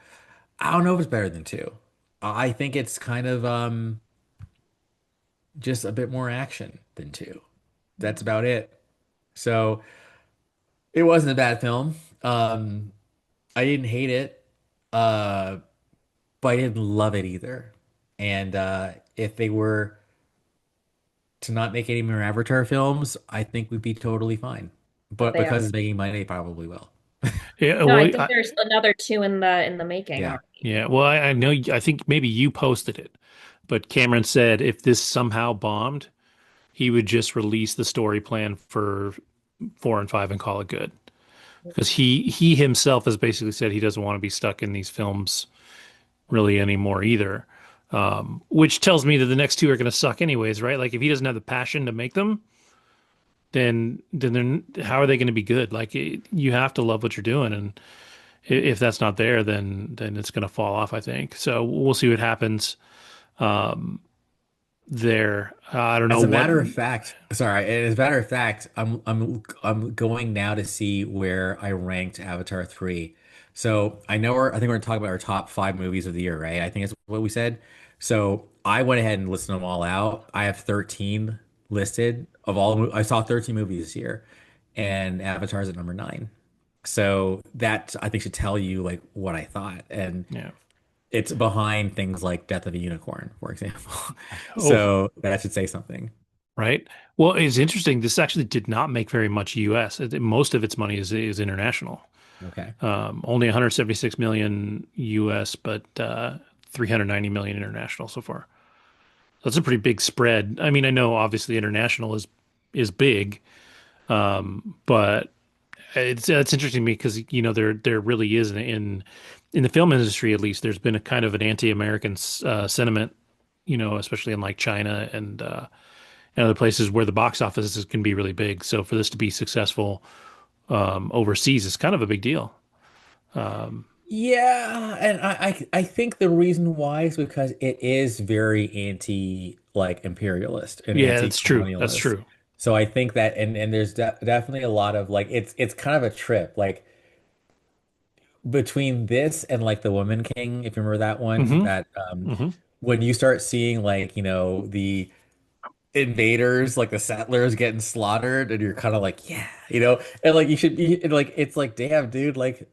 I don't know if it's better than two. I think it's kind of just a bit more action than two. That's about it. So it wasn't a bad film. I didn't hate it, uh, but I didn't love it either. And if they were to not make any more Avatar films, I think we'd be totally fine. But But they because are. it's making money, they probably will. Yeah. No, I Well, think there's another two in the making Yeah. already. yeah. Well, I know. I think maybe you posted it, but Cameron said if this somehow bombed, he would just release the story plan for 4 and 5 and call it good. Because he himself has basically said he doesn't want to be stuck in these films really anymore either. Which tells me that the next two are going to suck anyways, right? Like if he doesn't have the passion to make them, then how are they going to be good? Like you have to love what you're doing, and if that's not there, then it's going to fall off, I think. So we'll see what happens. there. I don't know As a what. matter of fact, sorry, as a matter of fact, I'm going now to see where I ranked Avatar 3. So I think we're gonna talk about our top five movies of the year, right? I think that's what we said. So I went ahead and listed them all out. I have 13 listed of I saw 13 movies this year, and Avatar's at number 9. So that I think should tell you like what I thought. And Yeah. it's behind things like Death of a Unicorn, for example. Oh, So that should say something. right. Well, it's interesting. This actually did not make very much US. Most of its money is international. Okay. Only 176 million US, but 390 million international so far. That's a pretty big spread. I mean, I know obviously international is big, but it's interesting to me because there really is in the film industry at least there's been a kind of an anti-American sentiment, especially in like China and other places where the box offices can be really big. So for this to be successful overseas is kind of a big deal. Um, Yeah, and I think the reason why is because it is very anti like imperialist and yeah, that's true. That's anti-colonialist. true. So I think that and there's definitely a lot of like it's kind of a trip like between this and like the Woman King, if you remember that one, Hmm. that Hmm. when you start seeing like, the invaders, like the settlers getting slaughtered and you're kind of like, yeah, and like you should be and like it's like, damn, dude, like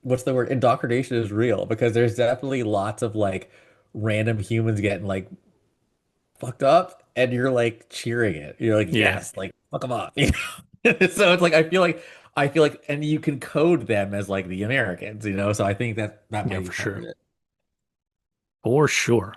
what's the word? Indoctrination is real because there's definitely lots of like random humans getting like fucked up and you're like cheering it. You're like, Yeah, yes, like fuck them up. So it's like I feel like and you can code them as like the Americans. So I think that yeah, might be for part of sure, it. for sure.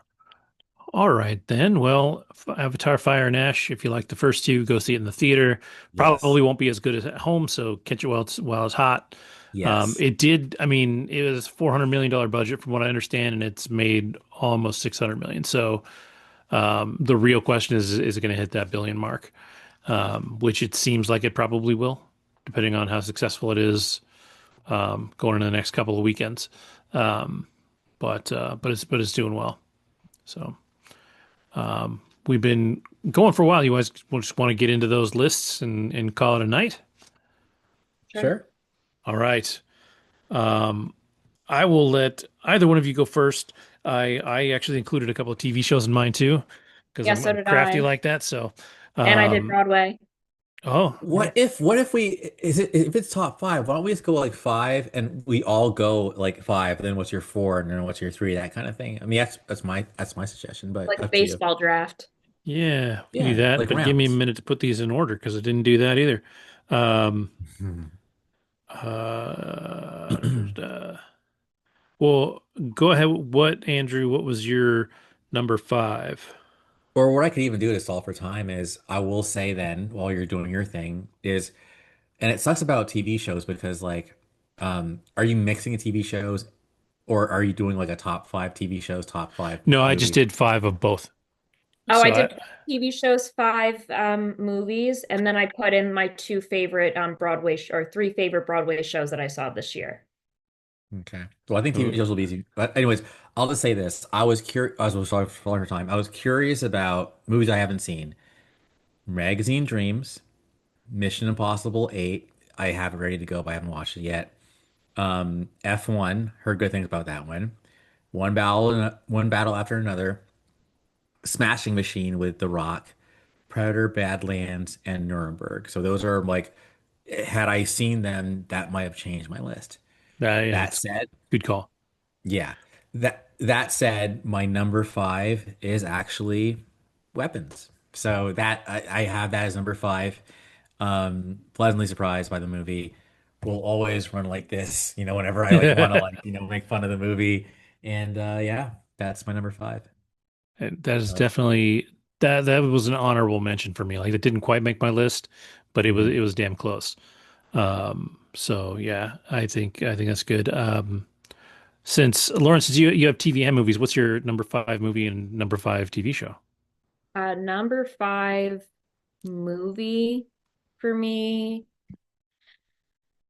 All right, then. Well, Avatar Fire and Ash, if you like the first two, go see it in the theater. Yes. Probably won't be as good as at home, so catch it while it's hot. Yes. It did, I mean, it was $400 million budget from what I understand, and it's made almost 600 million. So the real question is it going to hit that billion mark? Which it seems like it probably will, depending on how successful it is going into the next couple of weekends. Um, but it's doing well. So. We've been going for a while. You guys just want to get into those lists and call it a night? Sure. Sure. All right. Um, I will let either one of you go first. I actually included a couple of TV shows in mine too, because Yeah, so I'm did crafty I. like that. So, And I did um, Broadway. oh, What if we is it if it's top five, why don't we just go like five and we all go like five, and then what's your four and then what's your three, that kind of thing. I mean that's my suggestion, but Like a up to you. baseball draft. yeah, we can do Yeah, that. like But give me a rounds. minute to put these in order because I didn't do that either. Um, Mhm. uh, well, go ahead. Andrew? What was your number five? Or what I could even do to solve for time is I will say then while you're doing your thing is, and it sucks about TV shows because like, are you mixing TV shows or are you doing like a top five TV shows, top five No, I just movies? did five of both. Oh, I So did TV shows, five movies, and then I put in my two favorite Broadway or three favorite Broadway shows that I saw this year. Okay. Well, I think TV ooh, shows will be easy. But anyways, I'll just say this. I was curious, as I was sorry for a long time. I was curious about movies I haven't seen. Magazine Dreams, Mission Impossible 8. I have it ready to go, but I haven't watched it yet. F1, heard good things about that one. One battle after another. Smashing Machine with The Rock, Predator, Badlands, and Nuremberg. So those are like, had I seen them, that might have changed my list. yeah, That it's said, good call. yeah. That said, my number five is actually weapons. So that I have that as number five. Pleasantly surprised by the movie. Will always run like this, whenever I like want to like, make fun of the movie. And yeah, that's my number five. And that is So, definitely that was an honorable mention for me. Like it didn't quite make my list, but it was mhm. it was damn close. So yeah, I think that's good. Since Lawrence, since you have TV and movies, what's your number five movie and number five TV show? Number five movie for me,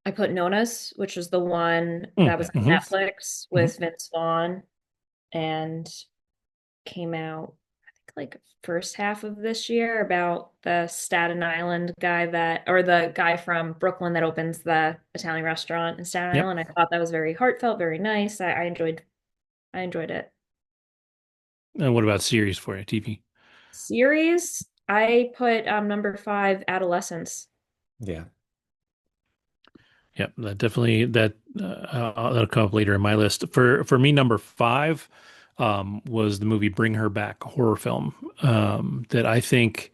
I put Nonas, which was the one that was on Mm-hmm. Netflix with Vince Vaughn and came out. like first half of this year about the Staten Island guy that, or the guy from Brooklyn that opens the Italian restaurant in Staten Yep. Island. I thought that was very heartfelt, very nice. I enjoyed it. And what about series for you, TV? Series, I put number five, Adolescence. Yeah. Yep, that definitely that'll come up later in my list. For me, number five was the movie Bring Her Back, a horror film that I think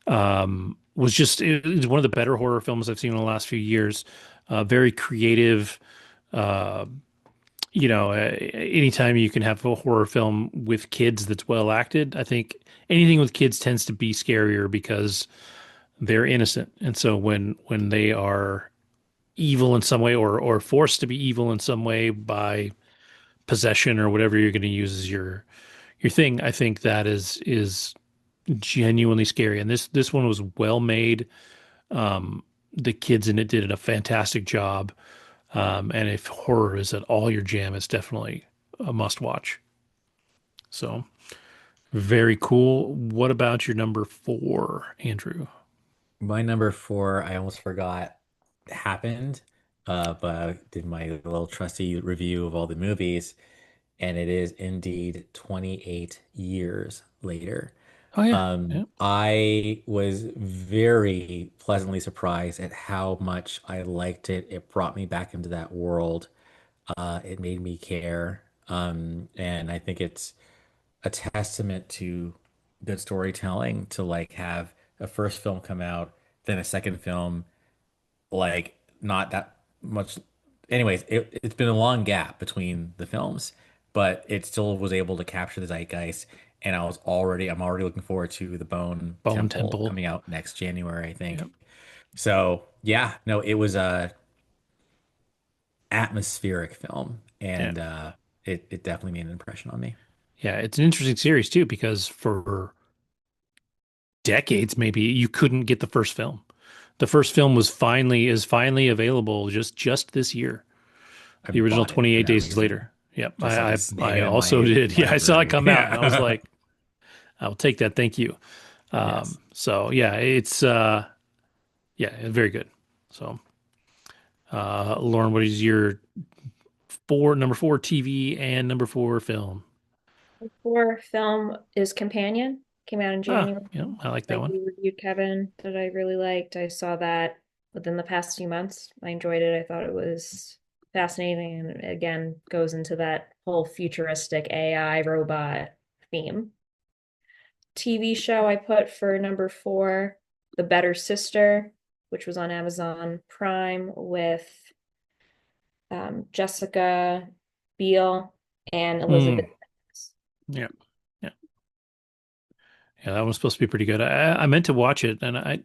was just it was one of the better horror films I've seen in the last few years. Very creative. Uh, anytime you can have a horror film with kids that's well acted, I think anything with kids tends to be scarier because they're innocent, and so when they are evil in some way or forced to be evil in some way by possession or whatever you're going to use as your thing, I think that is genuinely scary. And this one was well made. The kids in it did a fantastic job. And if horror is at all your jam, it's definitely a must watch. So very cool. What about your number four, Andrew? My number four, I almost forgot happened, but I did my little trusty review of all the movies, and it is indeed 28 years later. Oh yeah, yeah. I was very pleasantly surprised at how much I liked it. It brought me back into that world. It made me care. And I think it's a testament to good storytelling to like have a first film come out, then a second film, like not that much. Anyways, it's been a long gap between the films, but it still was able to capture the zeitgeist. And I'm already looking forward to the Bone Bone Temple Temple. coming out next January, I think. Yep. So yeah, no, it was a atmospheric film, Yeah. and it definitely made an impression on me. Yeah, it's an interesting series too because for decades maybe you couldn't get the first film. The first film is finally available just this year. I The original bought it for 28 that Days reason, Later. Yep, just so I I could I, hang I it in also my did. Yeah, I saw it library. come out and I was Yeah. like, I'll take that. Thank you. Yes. So yeah, it's yeah, very good. So Lauren, what is your number four TV and number four film? Four film is Companion. Came out in Ah, January. yeah, I like that Like one. you reviewed, Kevin, that I really liked. I saw that within the past few months. I enjoyed it. I thought it was fascinating and again goes into that whole futuristic AI robot theme. TV show I put for number four, The Better Sister, which was on Amazon Prime with Jessica Biel and Elizabeth. Mm, yeah, yeah, yeah. That one's supposed to be pretty good. I meant to watch it, and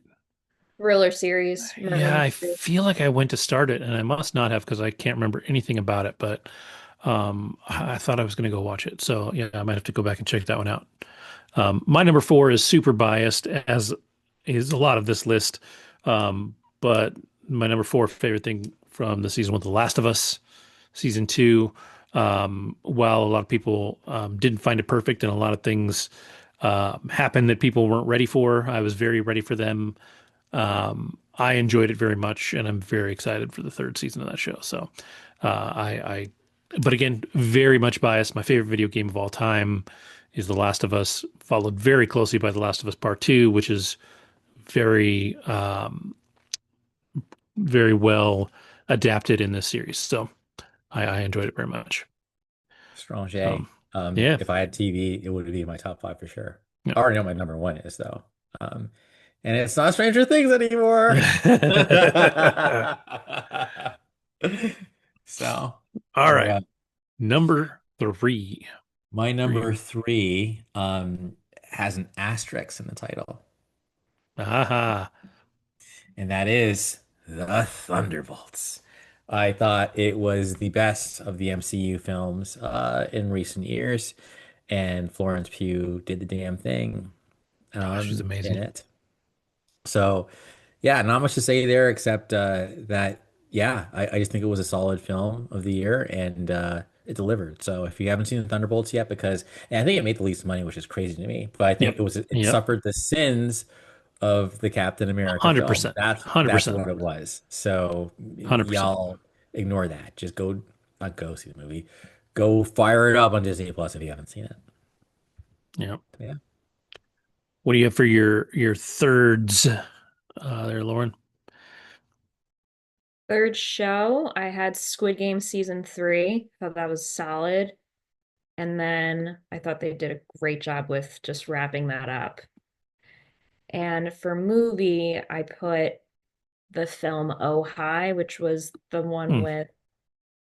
Thriller series, murder yeah, I mystery. feel like I went to start it, and I must not have because I can't remember anything about it. But I thought I was going to go watch it, so yeah, I might have to go back and check that one out. My number four is super biased, as is a lot of this list. But my number four favorite thing from the season was The Last of Us season two. While a lot of people didn't find it perfect and a lot of things happened that people weren't ready for, I was very ready for them. I enjoyed it very much, and I'm very excited for the third season of that show. So, but again, very much biased. My favorite video game of all time is The Last of Us, followed very closely by The Last of Us Part Two, which is very, very well adapted in this series. So, I enjoyed it very much. Strong So, J. yeah. If I had TV, it would be in my top five for sure. Yeah. I already know my number one is though. Um, and it's not Stranger Things anymore. So All there we right. go. Number three My for you. number three has an asterisk in the title, Aha. and that is the Thunderbolts. I thought it was the best of the MCU films in recent years, and Florence Pugh did the damn thing Oh, she's in amazing. it. So, yeah, not much to say there except that, yeah, I just think it was a solid film of the year, and it delivered. So if you haven't seen the Thunderbolts yet, because and I think it made the least money, which is crazy to me, but I think Yep. it Yep. suffered the sins of the Captain America film. 100%. That's 100%. what it was. So 100%. y'all ignore that. Just go, not go see the movie. Go fire it up on Disney Plus if you haven't seen it. Yep. Yeah. What do you have for your thirds there, Lauren? Third show, I had Squid Game season 3. Thought that was solid. And then I thought they did a great job with just wrapping that up. And for movie, I put the film Oh Hi, which was the one Hmm. with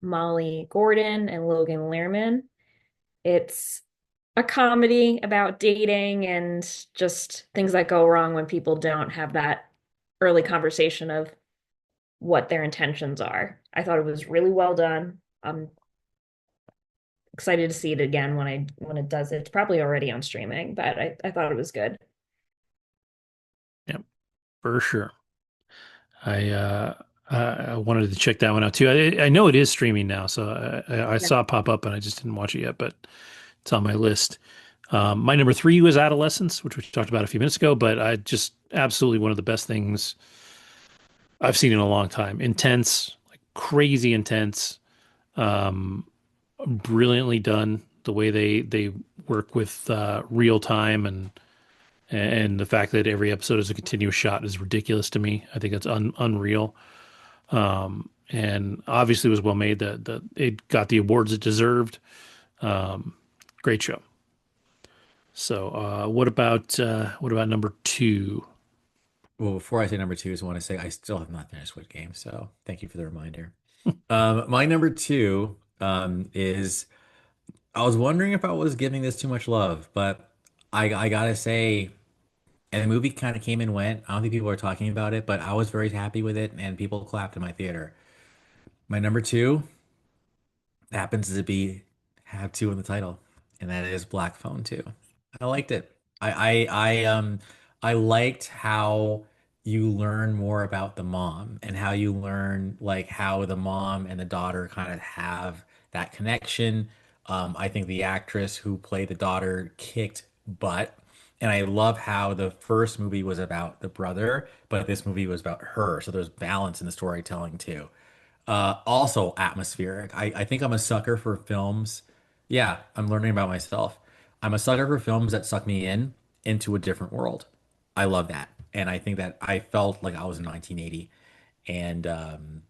Molly Gordon and Logan Lerman. It's a comedy about dating and just things that go wrong when people don't have that early conversation of what their intentions are. I thought it was really well done. I'm excited to see it again when it does. It's probably already on streaming, but I thought it was good. Yep. For sure. I I wanted to check that one out too. I know it is streaming now, so I Yeah. saw it pop up and I just didn't watch it yet, but it's on my list. My number three was Adolescence, which we talked about a few minutes ago, but I just absolutely one of the best things I've seen in a long time. Intense, like crazy intense, um, brilliantly done. The way they work with real time and the fact that every episode is a continuous shot is ridiculous to me. I think that's unreal. And obviously was well made. That it got the awards it deserved. Um, Great show. So, what about number two? Well, before I say number two, I just want to say I still have not finished Squid Game, so thank you for the reminder. My number two is I was wondering if I was giving this too much love, but I gotta say, and the movie kind of came and went. I don't think people are talking about it, but I was very happy with it, and people clapped in my theater. My number two happens to be have two in the title, and that is Black Phone 2. I liked it. I liked how you learn more about the mom and how you learn like how the mom and the daughter kind of have that connection. I think the actress who played the daughter kicked butt. And I love how the first movie was about the brother, but this movie was about her. So there's balance in the storytelling too. Also atmospheric. I think I'm a sucker for films. Yeah, I'm learning about myself. I'm a sucker for films that suck me in into a different world. I love that. And I think that I felt like I was in 1980 and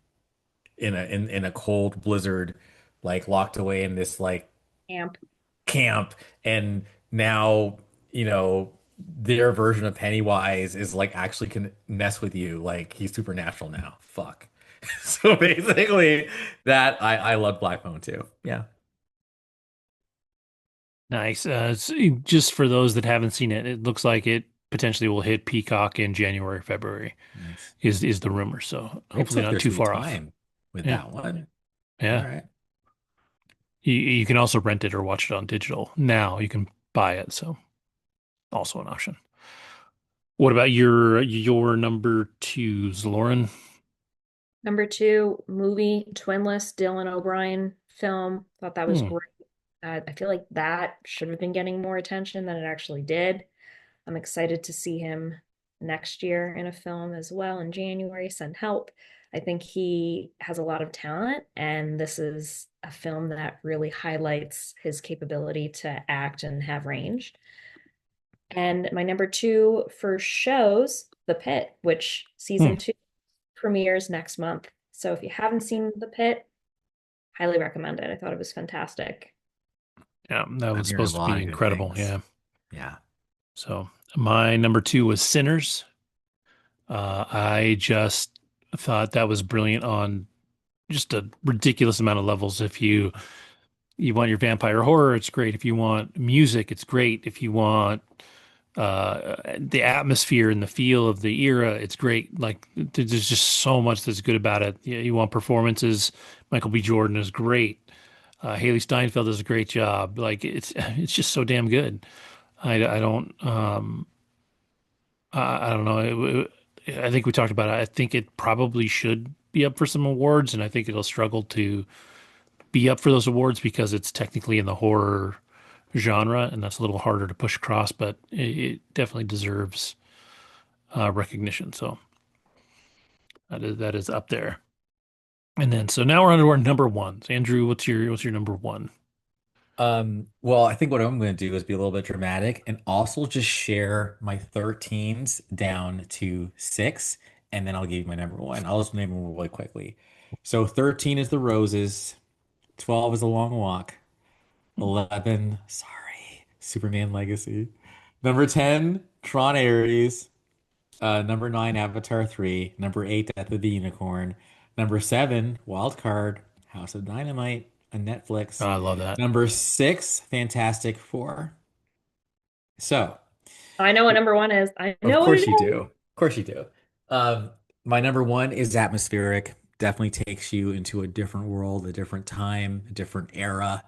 in a cold blizzard, like locked away in this like Amp. camp. And now, you know, their version of Pennywise is like actually can mess with you. Like he's supernatural now. Fuck. So basically, that I love Black Phone too. Yeah. Nice. Just for those that haven't seen it, it looks like it potentially will hit Peacock in January, February, Nice. is the rumor. So They hopefully took not their too sweet far off. time with Yeah. that one. All Yeah. right. You can also rent it or watch it on digital. Now you can buy it, so also an option. What about your number twos, Lauren? Number two, movie, Twinless, Dylan O'Brien film. Thought that was Hmm. great. I feel like that should have been getting more attention than it actually did. I'm excited to see him next year in a film as well in January. Send Help. I think he has a lot of talent, and this is a film that really highlights his capability to act and have range. And my number two for shows, The Pit, which Hmm. season 2 premieres next month. So if you haven't seen The Pit, highly recommend it. I thought it was fantastic. Yeah, that I'm was hearing a supposed to lot be of good incredible. things. Yeah. Yeah. So my number two was Sinners. I just thought that was brilliant on just a ridiculous amount of levels. If you want your vampire horror, it's great. If you want music, it's great. If you want the atmosphere and the feel of the era, it's great. Like there's just so much that's good about it. You want performances, Michael B. Jordan is great. Haley Steinfeld does a great job. Like it's just so damn good. I don't I don't know. I think we talked about it. I think it probably should be up for some awards, and I think it'll struggle to be up for those awards because it's technically in the horror genre, and that's a little harder to push across, but it definitely deserves recognition. So that is up there. And then so now we're on to our number ones. Andrew, what's your number one? Well, I think what I'm going to do is be a little bit dramatic and also just share my 13s down to six, and then I'll give you my number one. I'll just name them really quickly. So 13 is The Roses, 12 is A Long Walk, 11, sorry, Superman Legacy. Number 10, Tron Ares. Number 9, Avatar 3. Number 8, Death of the Unicorn. Number 7, Wild Card, House of Dynamite on Oh, Netflix. I love that. Number 6, Fantastic Four. So, I know what number one is. I of know what it course you is. do. Of course you do. My number one is atmospheric. Definitely takes you into a different world, a different time, a different era,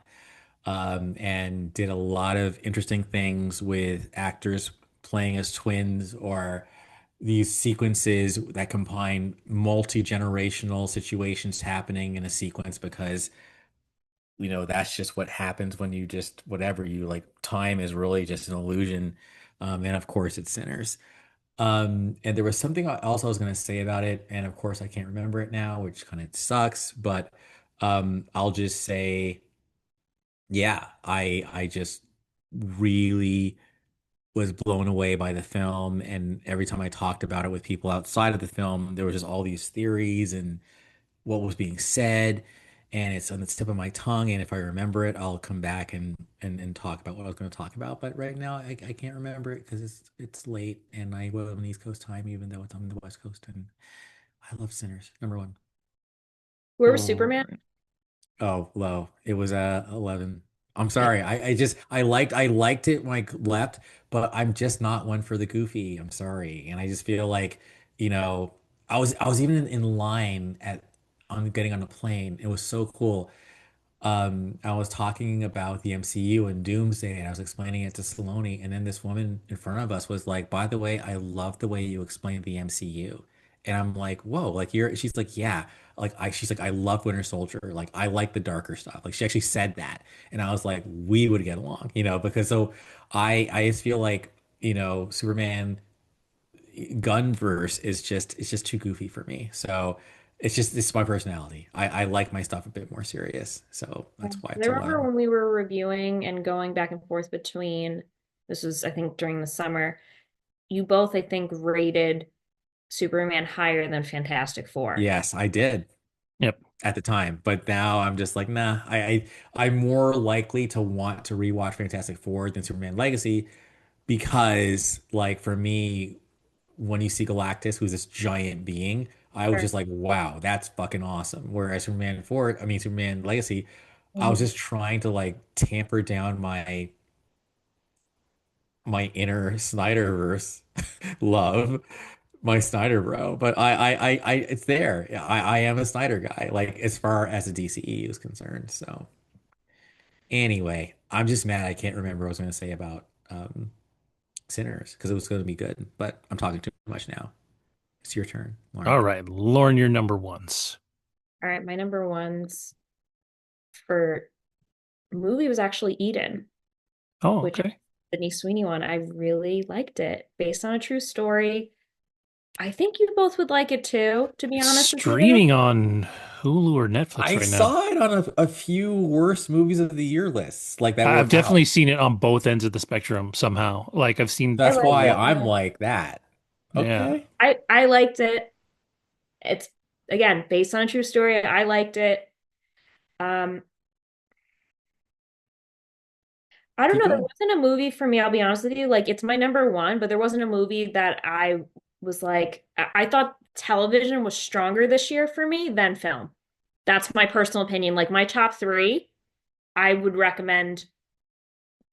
and did a lot of interesting things with actors playing as twins or these sequences that combine multi-generational situations happening in a sequence because that's just what happens when you just whatever you like time is really just an illusion. And of course it's Sinners. And there was something I also was going to say about it, and of course I can't remember it now, which kind of sucks, but I'll just say yeah, I just really was blown away by the film, and every time I talked about it with people outside of the film, there was just all these theories and what was being said, and it's on the tip of my tongue. And if I remember it, I'll come back and talk about what I was going to talk about. But right now, I can't remember it because it's late, and I live on East Coast time, even though it's on the West Coast. And I love Sinners, number one. Where was All Superman? right. Oh, low. It was 11. I'm sorry. I liked it when I left, but I'm just not one for the goofy. I'm sorry. And I just feel like, you know, I was even in line at on getting on a plane. It was so cool. I was talking about the MCU and Doomsday, and I was explaining it to Saloni, and then this woman in front of us was like, "By the way, I love the way you explain the MCU." And I'm like, "Whoa!" Like she's like, "Yeah." She's like, "I love Winter Soldier. Like, I like the darker stuff." Like, she actually said that, and I was like, "We would get along," because so I just feel like Superman Gunverse is just it's just too goofy for me. So it's my personality. I like my stuff a bit more serious. So Yeah. that's why 'Cause I it's remember 11. when we were reviewing and going back and forth between, this was, I think, during the summer, you both, I think, rated Superman higher than Fantastic Four. Yes, I did Yep. at the time, but now I'm just like, nah. I'm more likely to want to rewatch Fantastic Four than Superman Legacy because, like, for me, when you see Galactus, who's this giant being, I was Sure. just like, wow, that's fucking awesome. Whereas Superman Legacy, I was Mhm. just trying to like tamper down my inner Snyderverse love, my Snyder bro. But it's there. I am a Snyder guy, like as far as the DCE is concerned. So anyway, I'm just mad I can't remember what I was going to say about Sinners because it was going to be good. But I'm talking too much now. It's your turn, Lauren. All right, Lauren, your number ones. All right, my number ones for movie was actually Eden, Oh, which is okay. the Sydney Sweeney one. I really liked it. Based on a true story. I think you both would like it too, to be It's honest with you. streaming on Hulu or Netflix I right now. saw it on a few worst movies of the year lists, like that I've were out. definitely seen it on both ends of the spectrum somehow. Like I've seen, I That's liked why it. I'm like that. yeah. Okay. I liked it. It's again based on a true story. I liked it. Um, I don't Keep know. There going. wasn't a movie for me, I'll be honest with you. Like it's my number one, but there wasn't a movie that I was like, I thought television was stronger this year for me than film. That's my personal opinion. Like my top three, I would recommend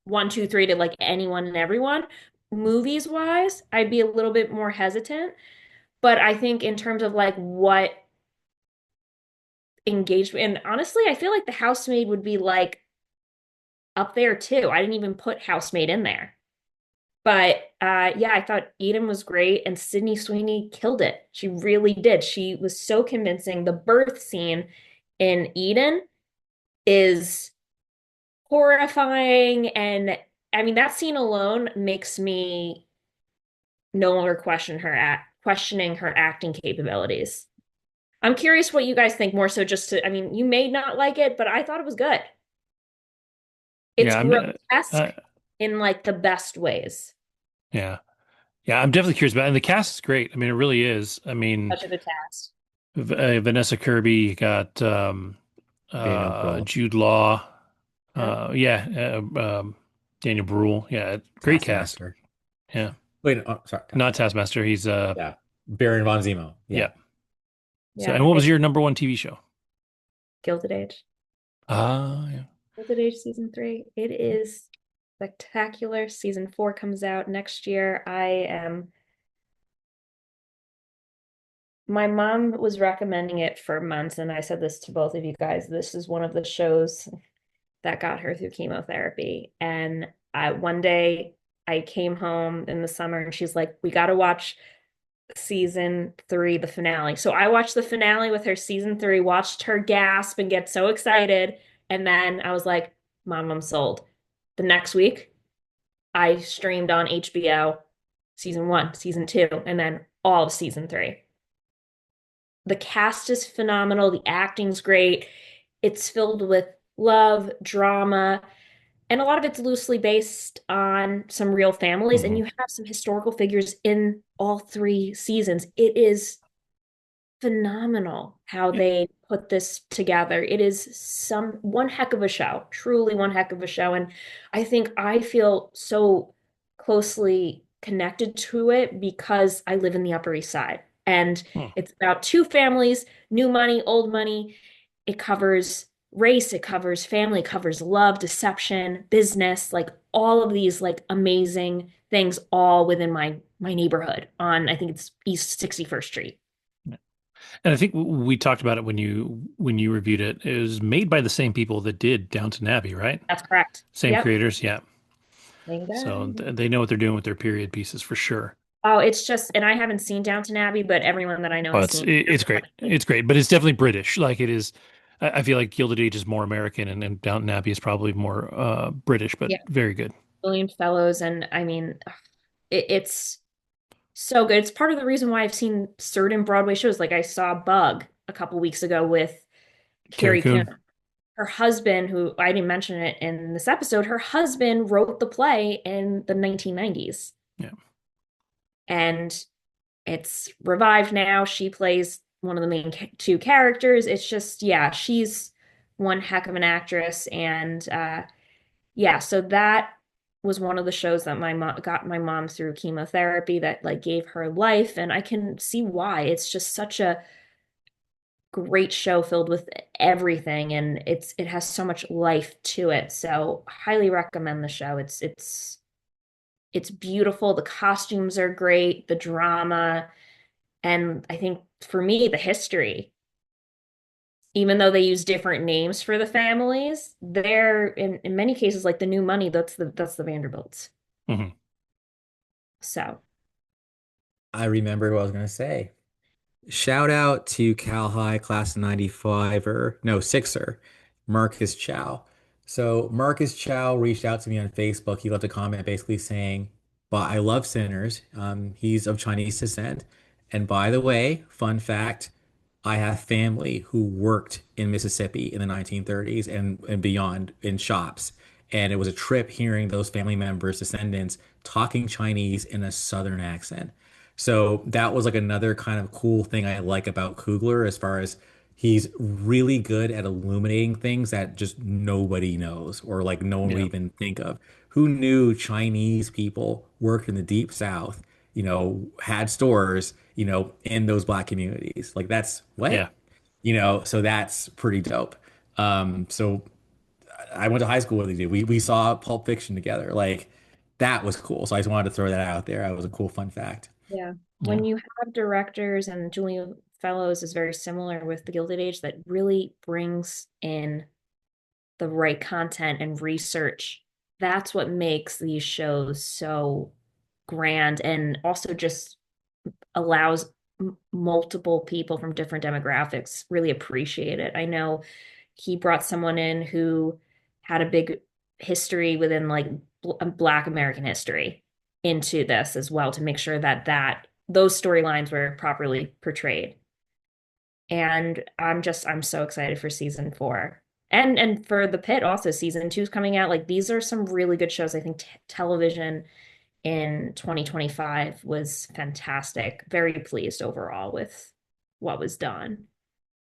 one, two, three to like anyone and everyone. Movies wise, I'd be a little bit more hesitant. But I think in terms of like what engagement, and honestly, I feel like The Housemaid would be like up there too. I didn't even put Housemaid in there. But yeah, I thought Eden was great and Sydney Sweeney killed it. She really did. She was so convincing. The birth scene in Eden is horrifying. And I mean, that scene alone makes me no longer questioning her acting capabilities. I'm curious what you guys think more so just to, I mean, you may not like it, but I thought it was good. It's Yeah, grotesque in like the best ways. yeah. Yeah, I'm definitely curious about it. And the cast is great. I mean, it really is. I mean, Such a good cast. Vanessa Kirby, you got Daniel Bruhl, Jude Law, Yep. Daniel Bruhl. Yeah, great cast. Taskmaster. Yeah, Wait, no, oh, sorry, not Taskmaster. Taskmaster. He's Yeah, Baron von Zemo. Yeah, yeah. So, Yeah. and what was your number one TV show? Gilded Age. Yeah. Gilded Age season three. It is spectacular. Season four comes out next year. My mom was recommending it for months, and I said this to both of you guys. This is one of the shows that got her through chemotherapy. And one day I came home in the summer and she's like, we got to watch season three, the finale. So I watched the finale with her, season three, watched her gasp and get so excited. And then I was like, Mom, I'm sold. The next week, I streamed on HBO season one, season two, and then all of season three. The cast is phenomenal. The acting's great. It's filled with love, drama, and a lot of it's loosely based on some real families. And Hmm. you have some historical figures in all three seasons. It is phenomenal how Yeah. they put this together. It is some one heck of a show, truly one heck of a show. And I think I feel so closely connected to it because I live in the Upper East Side. And Hmm. it's about two families, new money, old money. It covers race, it covers family, it covers love, deception, business, like all of these like amazing things all within my neighborhood on I think it's East 61st Street. And I think we talked about it when you reviewed it. It was made by the same people that did Downton Abbey, right? That's correct. Same Yep. creators, yeah. Thank So God. they know what they're doing with their period pieces for sure. Oh, it's just, and I haven't seen Downton Abbey, but everyone that I know Oh, has seen it's great. it. It's great, but it's definitely British. Like it is. I feel like Gilded Age is more American, and Downton Abbey is probably more British, but Yeah, very good. William Fellows, and I mean, it's so good. It's part of the reason why I've seen certain Broadway shows. Like I saw Bug a couple weeks ago with Carrie Carrie Coon. Coon. Her husband, who I didn't mention it in this episode, her husband wrote the play in the 1990s. Yeah, And it's revived now. She plays one of the main two characters. It's just, yeah, she's one heck of an actress. And yeah, so that was one of the shows that my mom got my mom through chemotherapy that like gave her life. And I can see why. It's just such a great show filled with everything and it has so much life to it. So highly recommend the show. It's beautiful. The costumes are great, the drama, and I think for me, the history. Even though they use different names for the families, they're in many cases like the new money, that's the Vanderbilts. hmm So I remember what I was gonna say. Shout out to Cal High class of 95 or no, sixer, Marcus Chow. So Marcus Chow reached out to me on Facebook. He left a comment basically saying, but I love Sinners. He's of Chinese descent. And by the way, fun fact, I have family who worked in Mississippi in the 1930s and beyond in shops. And it was a trip hearing those family members, descendants, talking Chinese in a Southern accent. So that was like another kind of cool thing I like about Coogler as far as he's really good at illuminating things that just nobody knows or like no one would Yeah, even think of. Who knew Chinese people worked in the deep South, had stores, in those black communities? Like that's what? yeah, So that's pretty dope. So I went to high school with these dude. We saw Pulp Fiction together. Like that was cool. So I just wanted to throw that out there. That was a cool fun fact. yeah, yeah, when you have directors and Julia Fellows is very similar with the Gilded Age that really brings in the right content and research. That's what makes these shows so grand and also just allows multiple people from different demographics really appreciate it. I know he brought someone in who had a big history within like Black American history into this as well to make sure that those storylines were properly portrayed. And I'm so excited for season 4. And for The Pit also season 2 is coming out. Like these are some really good shows. I think t television in 2025 was fantastic. Very pleased overall with what was done.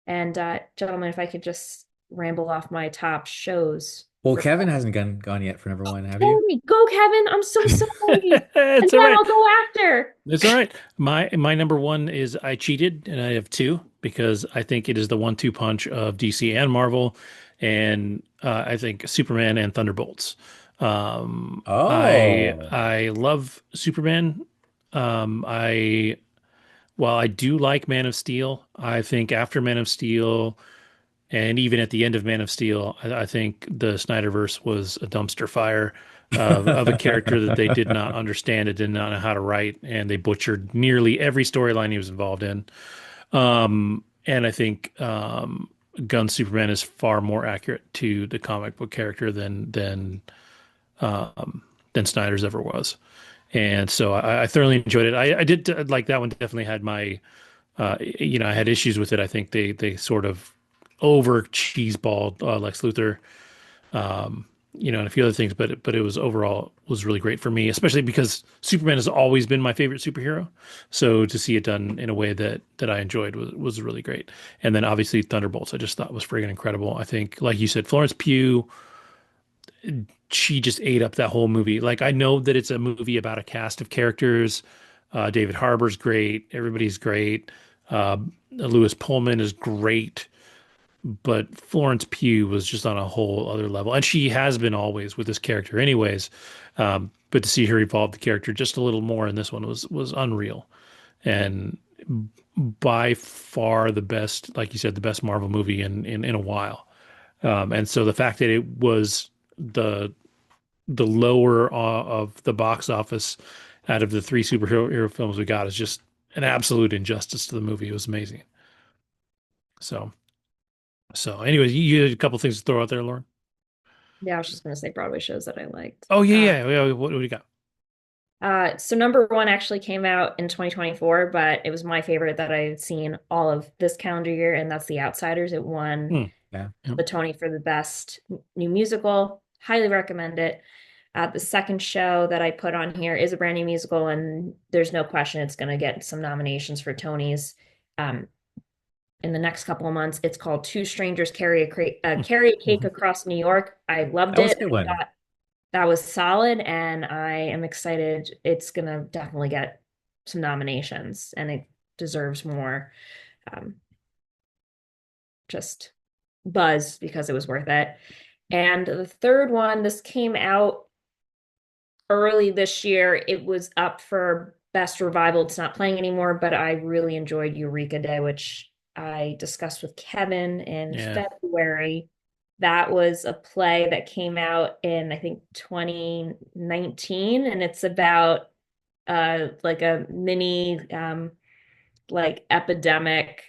And gentlemen, if I could just ramble off my top shows Well, for Kevin hasn't gone yet for number one, have you? sorry. Go, Kevin. I'm so sorry. And It's all then right. I'll go after. It's all right. My number one is I cheated, and I have two because I think it is the one-two punch of DC and Marvel, and I think Superman and Thunderbolts. Oh, I love Superman. I while I do like Man of Steel, I think after Man of Steel and even at the end of Man of Steel, I think the Snyderverse was a dumpster fire of a character that they did not understand and did not know how to write, and they butchered nearly every storyline he was involved in. And I think Gunn Superman is far more accurate to the comic book character than Snyder's ever was. And so I thoroughly enjoyed it. I did like that one. Definitely had my I had issues with it. I think they sort of over cheeseballed Lex Luthor, and a few other things, but it was overall was really great for me, especially because Superman has always been my favorite superhero. So to see it done in a way that I enjoyed was really great. And then obviously Thunderbolts, I just thought was friggin' incredible. I think, like you said, Florence Pugh, she just ate up that whole movie. Like I know that it's a movie about a cast of characters. David Harbour's great. Everybody's great. Lewis Pullman is great, but Florence Pugh was just on a whole other level, and she has been always with this character, anyways. But to see her evolve the character just a little more in this one was unreal, and by far the best, like you said, the best Marvel movie in a while. And so the fact that it was the lower of the box office out of the three superhero films we got is just an absolute injustice to the movie. It was amazing. So, anyways, you had a couple things to throw out there, Lauren. Yeah, I was just gonna say Broadway shows that I liked. Oh yeah. What do you got? So number 1 actually came out in 2024, but it was my favorite that I've seen all of this calendar year, and that's The Outsiders. It won yeah. the Tony for the best new musical. Highly recommend it. The second show that I put on here is a brand new musical, and there's no question it's going to get some nominations for Tonys in the next couple of months. It's called Two Strangers Carry a Cake Across New York. I loved That was a it. good I one. thought that was solid, and I am excited. It's going to definitely get some nominations, and it deserves more um, just buzz because it was worth it. And the third one, this came out early this year. It was up for Best Revival. It's not playing anymore, but I really enjoyed Eureka Day, which I discussed with Kevin in Yeah. February. That was a play that came out in, I think, 2019, and it's about like a mini like epidemic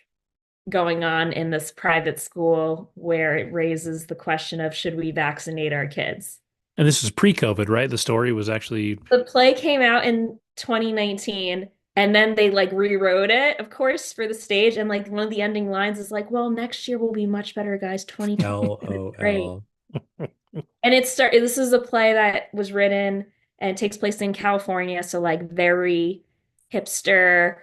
going on in this private school where it raises the question of should we vaccinate our kids? And this is pre-COVID, right? The story was actually, The play came out in 2019 and then they like rewrote it, of course, for the stage. And like one of the ending lines is like, well, next year will be much better, guys. 2020 is great. LOL. And this is a play that was written and it takes place in California, so like very hipster,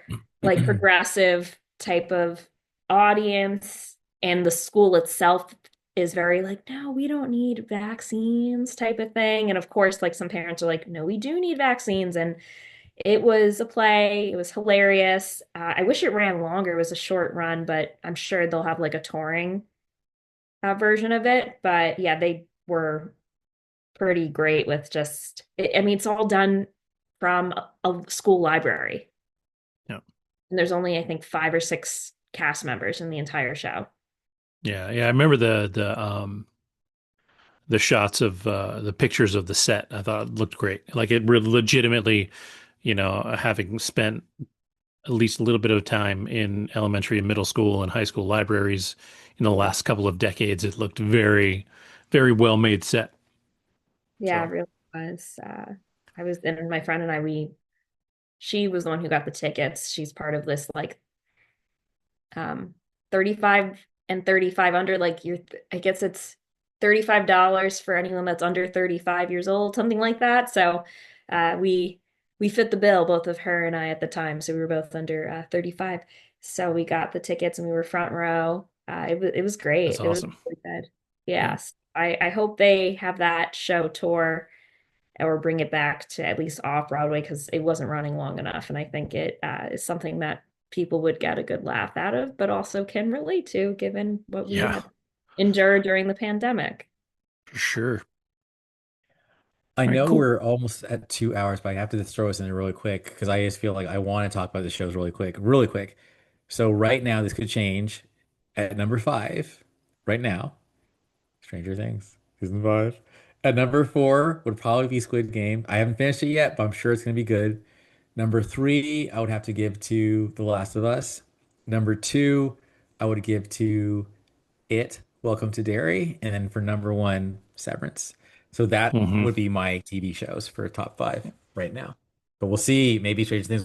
like progressive type of audience. And the school itself is very like, no, we don't need vaccines type of thing. And of course, like some parents are like, no, we do need vaccines. And it was a play. It was hilarious. I wish it ran longer. It was a short run, but I'm sure they'll have like a touring version of it. But yeah, they were pretty great with just, I mean, it's all done from a school library. yeah, And there's only, I think, 5 or 6 cast members in the entire show. yeah. I remember the shots of the pictures of the set. I thought it looked great. Like it legitimately, having spent at least a little bit of time in elementary and middle school and high school libraries in the last couple of decades. It looked very, very well made set. Yeah, it So, really was. I was, and my friend and I, she was the one who got the tickets. She's part of this like um 35 and 35 under, like I guess it's $35 for anyone that's under 35 years old, something like that. So we fit the bill, both of her and I at the time. So we were both under 35. So we got the tickets and we were front row. It was that's great. It was awesome. really good. Yeah. Yes. I hope they have that show tour or bring it back to at least off Broadway because it wasn't running long enough. And I think it is something that people would get a good laugh out of, but also can relate to given what we Yeah, had endured during the pandemic. for sure. I All right, know cool. we're almost at 2 hours, but I have to just throw us in there really quick because I just feel like I want to talk about the shows really quick, really quick. So right now, this could change. At number five, right now, Stranger Things, season five. At number four would probably be Squid Game. I haven't finished it yet, but I'm sure it's gonna be good. Number three, I would have to give to The Last of Us. Number two, I would give to It, Welcome to Derry, and then for number one, Severance. So that Hmm. would be my TV shows for top five right now. But we'll see. Maybe Stranger Things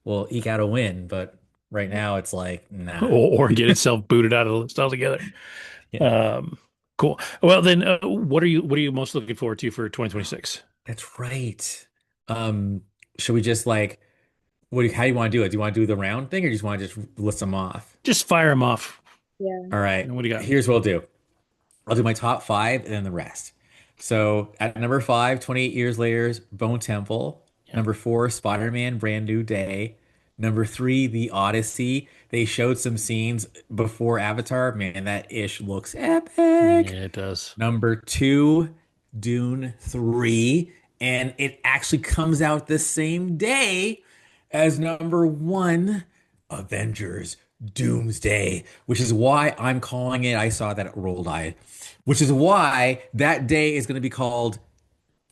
will eke out a win, but right now it's like, nah. Or get itself booted out of the list altogether. Yeah. Um, cool. Well, then, what are you most looking forward to for 2026? That's right. Um, should we just like how do you want to do it? Do you want to do the round thing or do you just want to just list them off? Just fire them off. Yeah. All right. What do you got? Here's what I'll do. I'll do my top five and then the rest. So at number five, 28 years later, Bone Temple. Yeah. Number four, Spider-Man, Brand New Day. Number three, The Odyssey. They showed some scenes before Avatar. Man, that ish looks epic. Yeah, it does. Number two, Dune 3. And it actually comes out the same day as number one, Avengers Doomsday, which is why I'm calling it. I saw that at Roll Eye, which is why that day is going to be called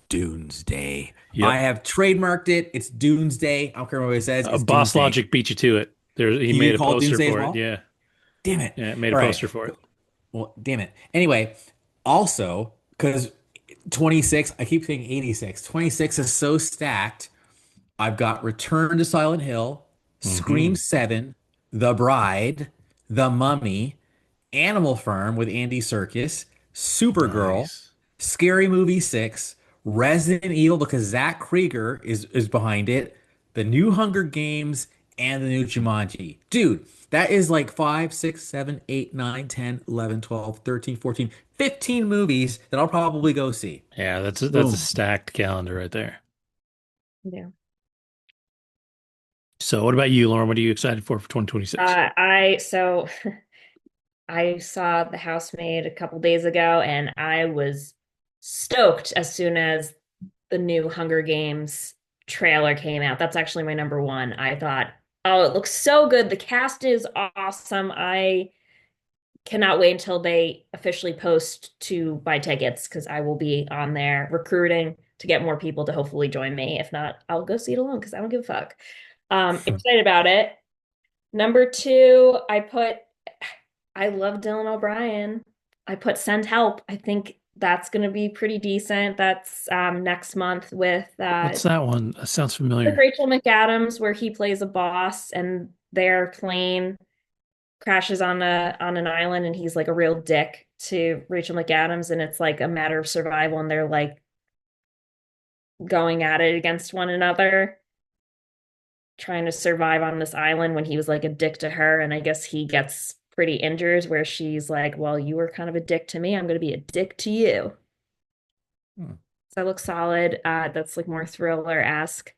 Doomsday. I Yep. have trademarked it. It's Doomsday. I don't care what it says. It's Boss Doomsday. Logic beat you to it. He You made a call it poster Doomsday as for it. well? Yeah. Damn it. Yeah, it made a All right. poster for it. Well, damn it. Anyway, also, because 26, I keep saying 86. 26 is so stacked. I've got Return to Silent Hill, Scream Hmm. 7, The Bride, The Mummy, Animal Farm with Andy Serkis, Supergirl, Nice. Scary Movie 6, Resident Evil because Zach Krieger is behind it, the new Hunger Games, and the new Jumanji. Dude, that is like 5, 6, 7, 8, 9, 10, 11, 12, 13, 14, 15 movies that I'll probably go see. Yeah, that's a Boom. stacked calendar right there. Yeah. So, what about you, Lauren? What are you excited for 2026? So I saw The Housemaid a couple days ago and I was stoked as soon as the new Hunger Games trailer came out. That's actually my number one. I thought, oh, it looks so good. The cast is awesome. I cannot wait until they officially post to buy tickets because I will be on there recruiting to get more people to hopefully join me. If not, I'll go see it alone because I don't give a fuck. Excited about it. Number two, I love Dylan O'Brien. I put Send Help. I think that's going to be pretty decent. That's next month What's that one? That sounds with familiar. Rachel McAdams, where he plays a boss and their plane crashes on an island, and he's like a real dick to Rachel McAdams, and it's like a matter of survival, and they're like going at it against one another, trying to survive on this island when he was like a dick to her, and I guess he gets pretty injured where she's like, well, you were kind of a dick to me. I'm going to be a dick to you. Hmm. So that looks solid. That's like more thriller-esque.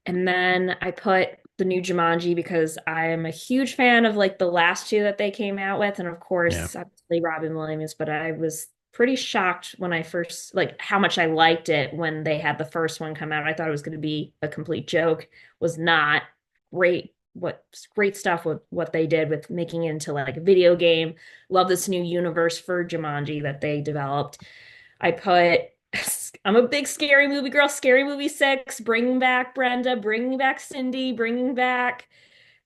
And then I put the new Jumanji because I am a huge fan of like the last two that they came out with. And of Yeah. course, obviously Robin Williams, but I was pretty shocked when I first, like how much I liked it when they had the first one come out. I thought it was going to be a complete joke. Was not great. What great stuff with what they did with making it into like a video game. Love this new universe for Jumanji that they developed. I put I'm a big scary movie girl. Scary Movie 6, bringing back Brenda, bringing back Cindy, bringing back.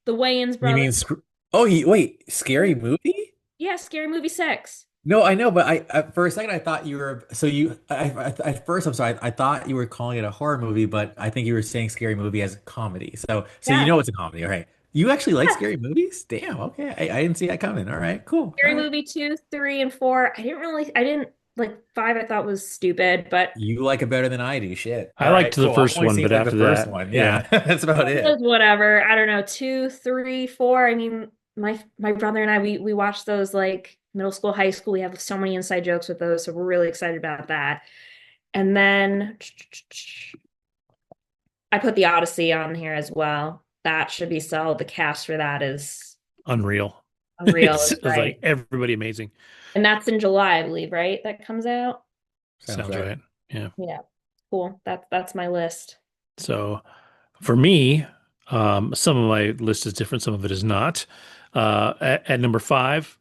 The Wayans You mean brothers. oh, wait, Scary Movie? Yeah, Scary Movie 6. No, I know, but for a second I thought you were so you at first I'm sorry I thought you were calling it a horror movie, but I think you were saying Scary Movie as a comedy. So you Yeah. know it's a comedy, all right? You actually like Yeah. scary movies? Damn, okay. I didn't see that coming. All right, cool. All Scary right. Movie 2, 3, and 4. I didn't like 5, I thought was stupid, but You like it better than I do. Shit. I All liked right, the cool. I've first only one, seen but like the after first that, one. yeah, Yeah, that's about it was it. whatever. I don't know, 2, 3, 4. I mean, my brother and I we watched those like middle school, high school. We have so many inside jokes with those, so we're really excited about that. And then I put the Odyssey on here as well. That should be solid. The cast for that is unreal. unreal, is It's like right. everybody amazing. And that's in July, I believe, right? That comes out. Sounds Sounds right. right. Yeah. Yeah, cool. That's my list. So for me, some of my list is different, some of it is not. At number five,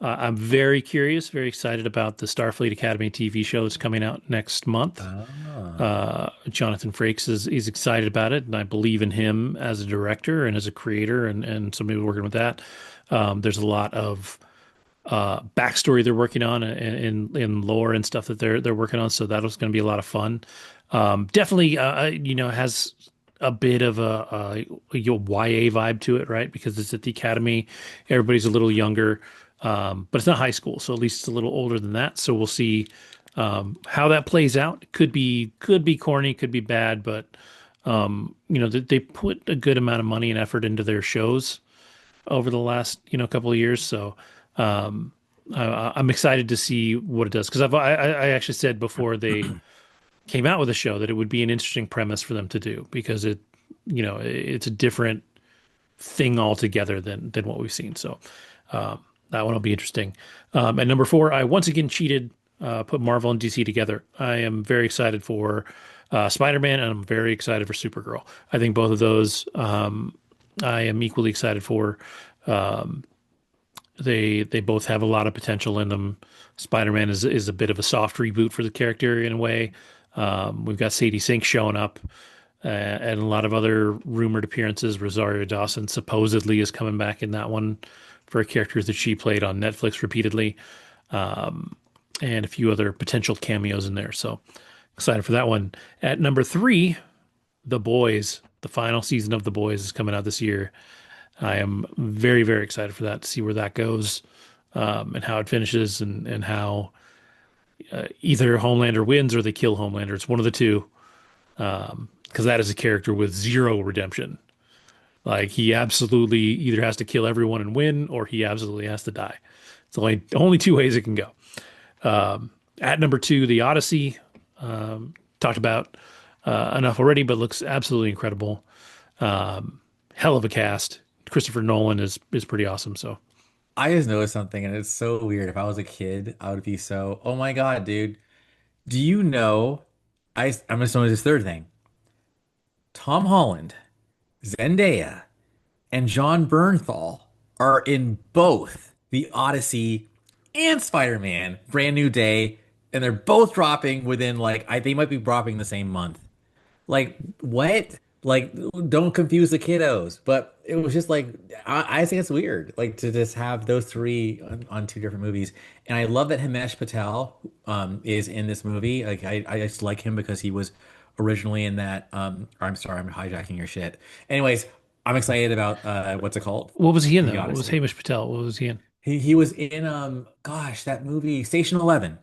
I'm very curious, very excited about the Starfleet Academy TV show that's coming out next month. Ah. Jonathan Frakes is excited about it, and I believe in him as a director and as a creator and somebody working with that. There's a lot of backstory they're working on in lore and stuff that they're working on. So that was going to be a lot of fun. Definitely, has a bit of YA vibe to it, right? Because it's at the academy, everybody's a little younger, but it's not high school, so at least it's a little older than that. So we'll see how that plays out. Could be corny, could be bad, but they put a good amount of money and effort into their shows over the last couple of years. So I'm excited to see what it does because I actually said before they came out with the show that it would be an interesting premise for them to do because it's a different thing altogether than what we've seen. So that one will be interesting. At number four, I once again cheated. Put Marvel and DC together. I am very excited for Spider-Man and I'm very excited for Supergirl. I think both of those I am equally excited for. Um, they both have a lot of potential in them. Spider-Man is a bit of a soft reboot for the character in a way. We've got Sadie Sink showing up, and a lot of other rumored appearances. Rosario Dawson supposedly is coming back in that one for characters that she played on Netflix repeatedly, and a few other potential cameos in there. So excited for that one. At number three, The Boys. The final season of The Boys is coming out this year. I am very, very excited for that to see where that goes, and how it finishes and how either Homelander wins or they kill Homelander. It's one of the two. Because that is a character with zero redemption. Like he absolutely either has to kill everyone and win, or he absolutely has to die. It's only two ways it can go. At number two, The Odyssey. Talked about enough already, but looks absolutely incredible. Hell of a cast. Christopher Nolan is pretty awesome. So I just noticed something, and it's so weird. If I was a kid, I would be so, oh my God, dude. Do you know? I'm just noticing this third thing. Tom Holland, Zendaya, and John Bernthal are in both The Odyssey and Spider-Man Brand New Day, and they're both dropping within like they might be dropping the same month. Like what? Like don't confuse the kiddos. But it was just like I think it's weird, like to just have those three on two different movies. And I love that Himesh Patel is in this movie. Like I just like him because he was originally in that. I'm sorry, I'm hijacking your shit. Anyways, I'm excited about what's it called? what was he in The though? What was Odyssey. Hamish Patel? What was he in? He was in gosh, that movie Station 11.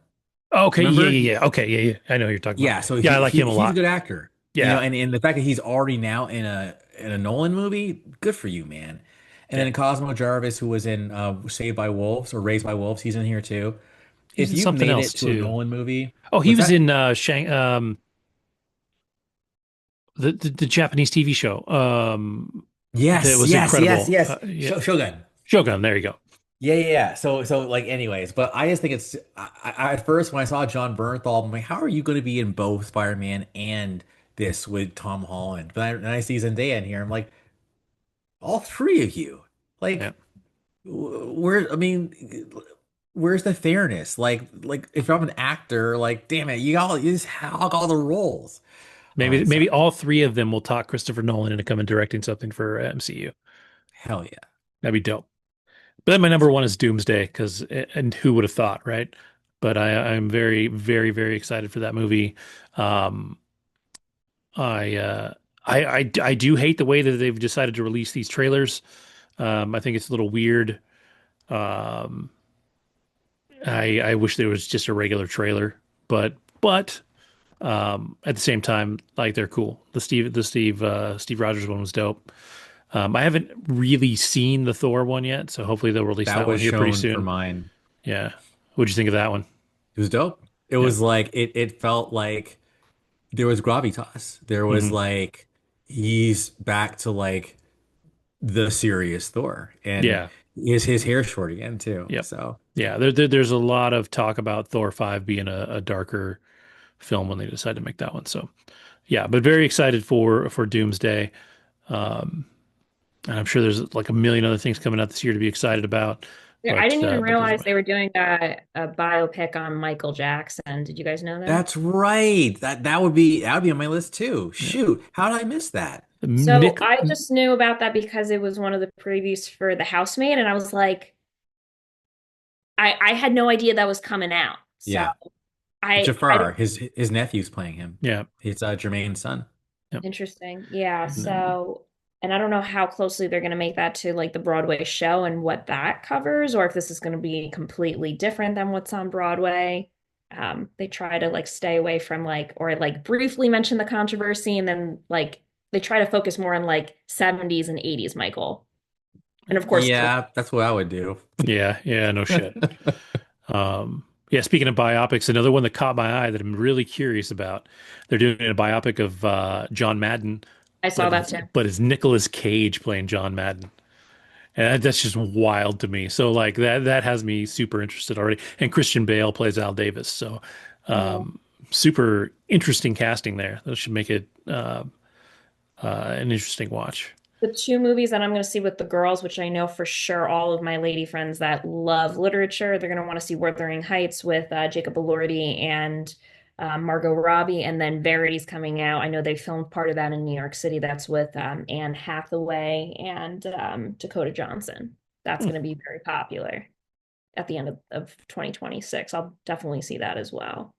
Okay, yeah, Remember? yeah, yeah. Okay, yeah, yeah. I know who you're talking about. Yeah, so Yeah, I like him a he's a lot. good actor. Yeah, And the fact that he's already now in a Nolan movie, good for you, man. And yeah. then Cosmo Jarvis, who was in Saved by Wolves or Raised by Wolves, he's in here too. He was If in you've something made else it to a too. Nolan movie, Oh, he what's was that? in the Japanese TV show. That Yes, was yes, yes, incredible. yes. Yeah, Shogun. Shogun. There you go. Yeah, yeah, yeah. So like, anyways, but I just think it's at first when I saw John Bernthal, I'm like, how are you going to be in both Spider-Man and this with Tom Holland? Then I see Zendaya in here, I'm like, all three of you, Yeah, like, where? I mean, where's the fairness? Like if I'm an actor, like, damn it, you just hog all the roles. maybe So all three of them will talk Christopher Nolan into coming directing something for MCU. Hell yeah. That'd be dope. But then my number one is Doomsday because, and who would have thought, right? But I'm very, very, very excited for that movie. Um, I, uh, I do hate the way that they've decided to release these trailers. I think it's a little weird. Um, I wish there was just a regular trailer, but at the same time, like they're cool. Steve Rogers one was dope. I haven't really seen the Thor one yet, so hopefully they'll release That that one was here pretty shown for soon. mine. Yeah. What'd you think of that one? It was dope. It Yeah. was like it felt like there was gravitas. There was Hmm. like he's back to like the serious Thor. And Yeah. his hair short again too. Yep. So Yeah. There's a lot of talk about Thor 5 being a darker film when they decide to make that one. So yeah, but very excited for Doomsday. Um, and I'm sure there's like a million other things coming out this year to be excited about. I didn't even But there's realize they were doing a biopic on Michael Jackson. Did you guys know that? that's right. That would be on my list too. yeah. Shoot, how did I miss that? So Nick. I just knew about that because it was one of the previews for The Housemaid, and I was like, I had no idea that was coming out. So Yeah. I Jafar, his nephew's playing him. Yeah. It's Jermaine's son. Yep. interesting. Yeah. And then, So, and I don't know how closely they're going to make that to like the Broadway show and what that covers, or if this is going to be completely different than what's on Broadway. They try to like stay away from like, or like briefly mention the controversy, and then like they try to focus more on like 70s and 80s Michael. And of course, Yeah, that's what I would do. yeah. Yeah. No shit. Yeah, speaking of biopics, another one that caught my eye that I'm really curious about. They're doing a biopic of John Madden, I saw that too. but it's Nicolas Cage playing John Madden. And that's just wild to me. So like that has me super interested already. And Christian Bale plays Al Davis. So Oh. super interesting casting there. That should make it an interesting watch. The two movies that I'm going to see with the girls, which I know for sure all of my lady friends that love literature, they're going to want to see Wuthering Heights with Jacob Elordi and Margot Robbie, and then Verity's coming out. I know they filmed part of that in New York City. That's with Anne Hathaway and Dakota Johnson. That's Hmm. going to be very popular at the end of 2026. I'll definitely see that as well.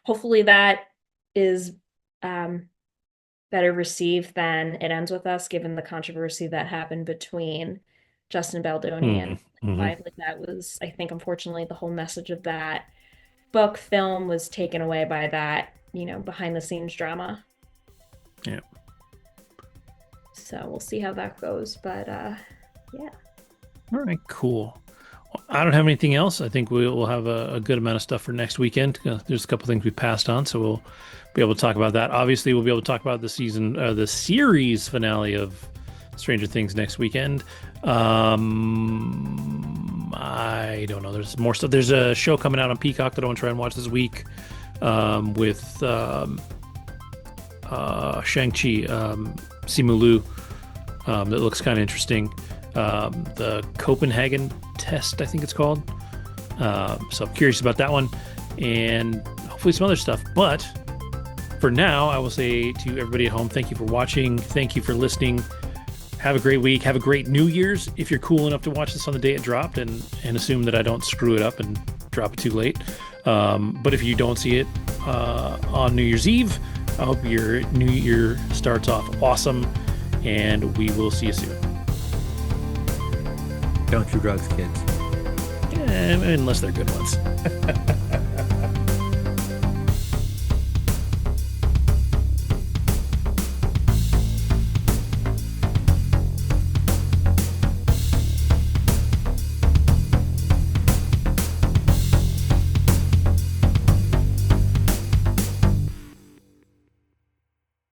Hopefully that is um, better received than It Ends With Us, given the controversy that happened between Justin Baldoni Hmm. and Hmm. Lively. That was, I think, unfortunately, the whole message of that book film was taken away by that, behind the scenes drama. Yeah. So we'll see how that goes. But yeah. All right, cool. Well, I don't have anything else. I think we'll have a good amount of stuff for next weekend. There's a couple things we passed on, so we'll be able to talk about that. Obviously, we'll be able to talk about the series finale of Stranger Things next weekend. I don't know. There's more stuff. There's a show coming out on Peacock that I want to try and watch this week with Shang-Chi, Simu Liu, that looks kind of interesting. The Copenhagen test, I think it's called. So I'm curious about that one and hopefully some other stuff. But for now, I will say to everybody at home, thank you for watching. Thank you for listening. Have a great week. Have a great New Year's if you're cool enough to watch this on the day it dropped and assume that I don't screw it up and drop it too late. But if you don't see it on New Year's Eve, I hope your new year starts off awesome and we will see you soon. Don't do drugs, kids. Unless they're good ones.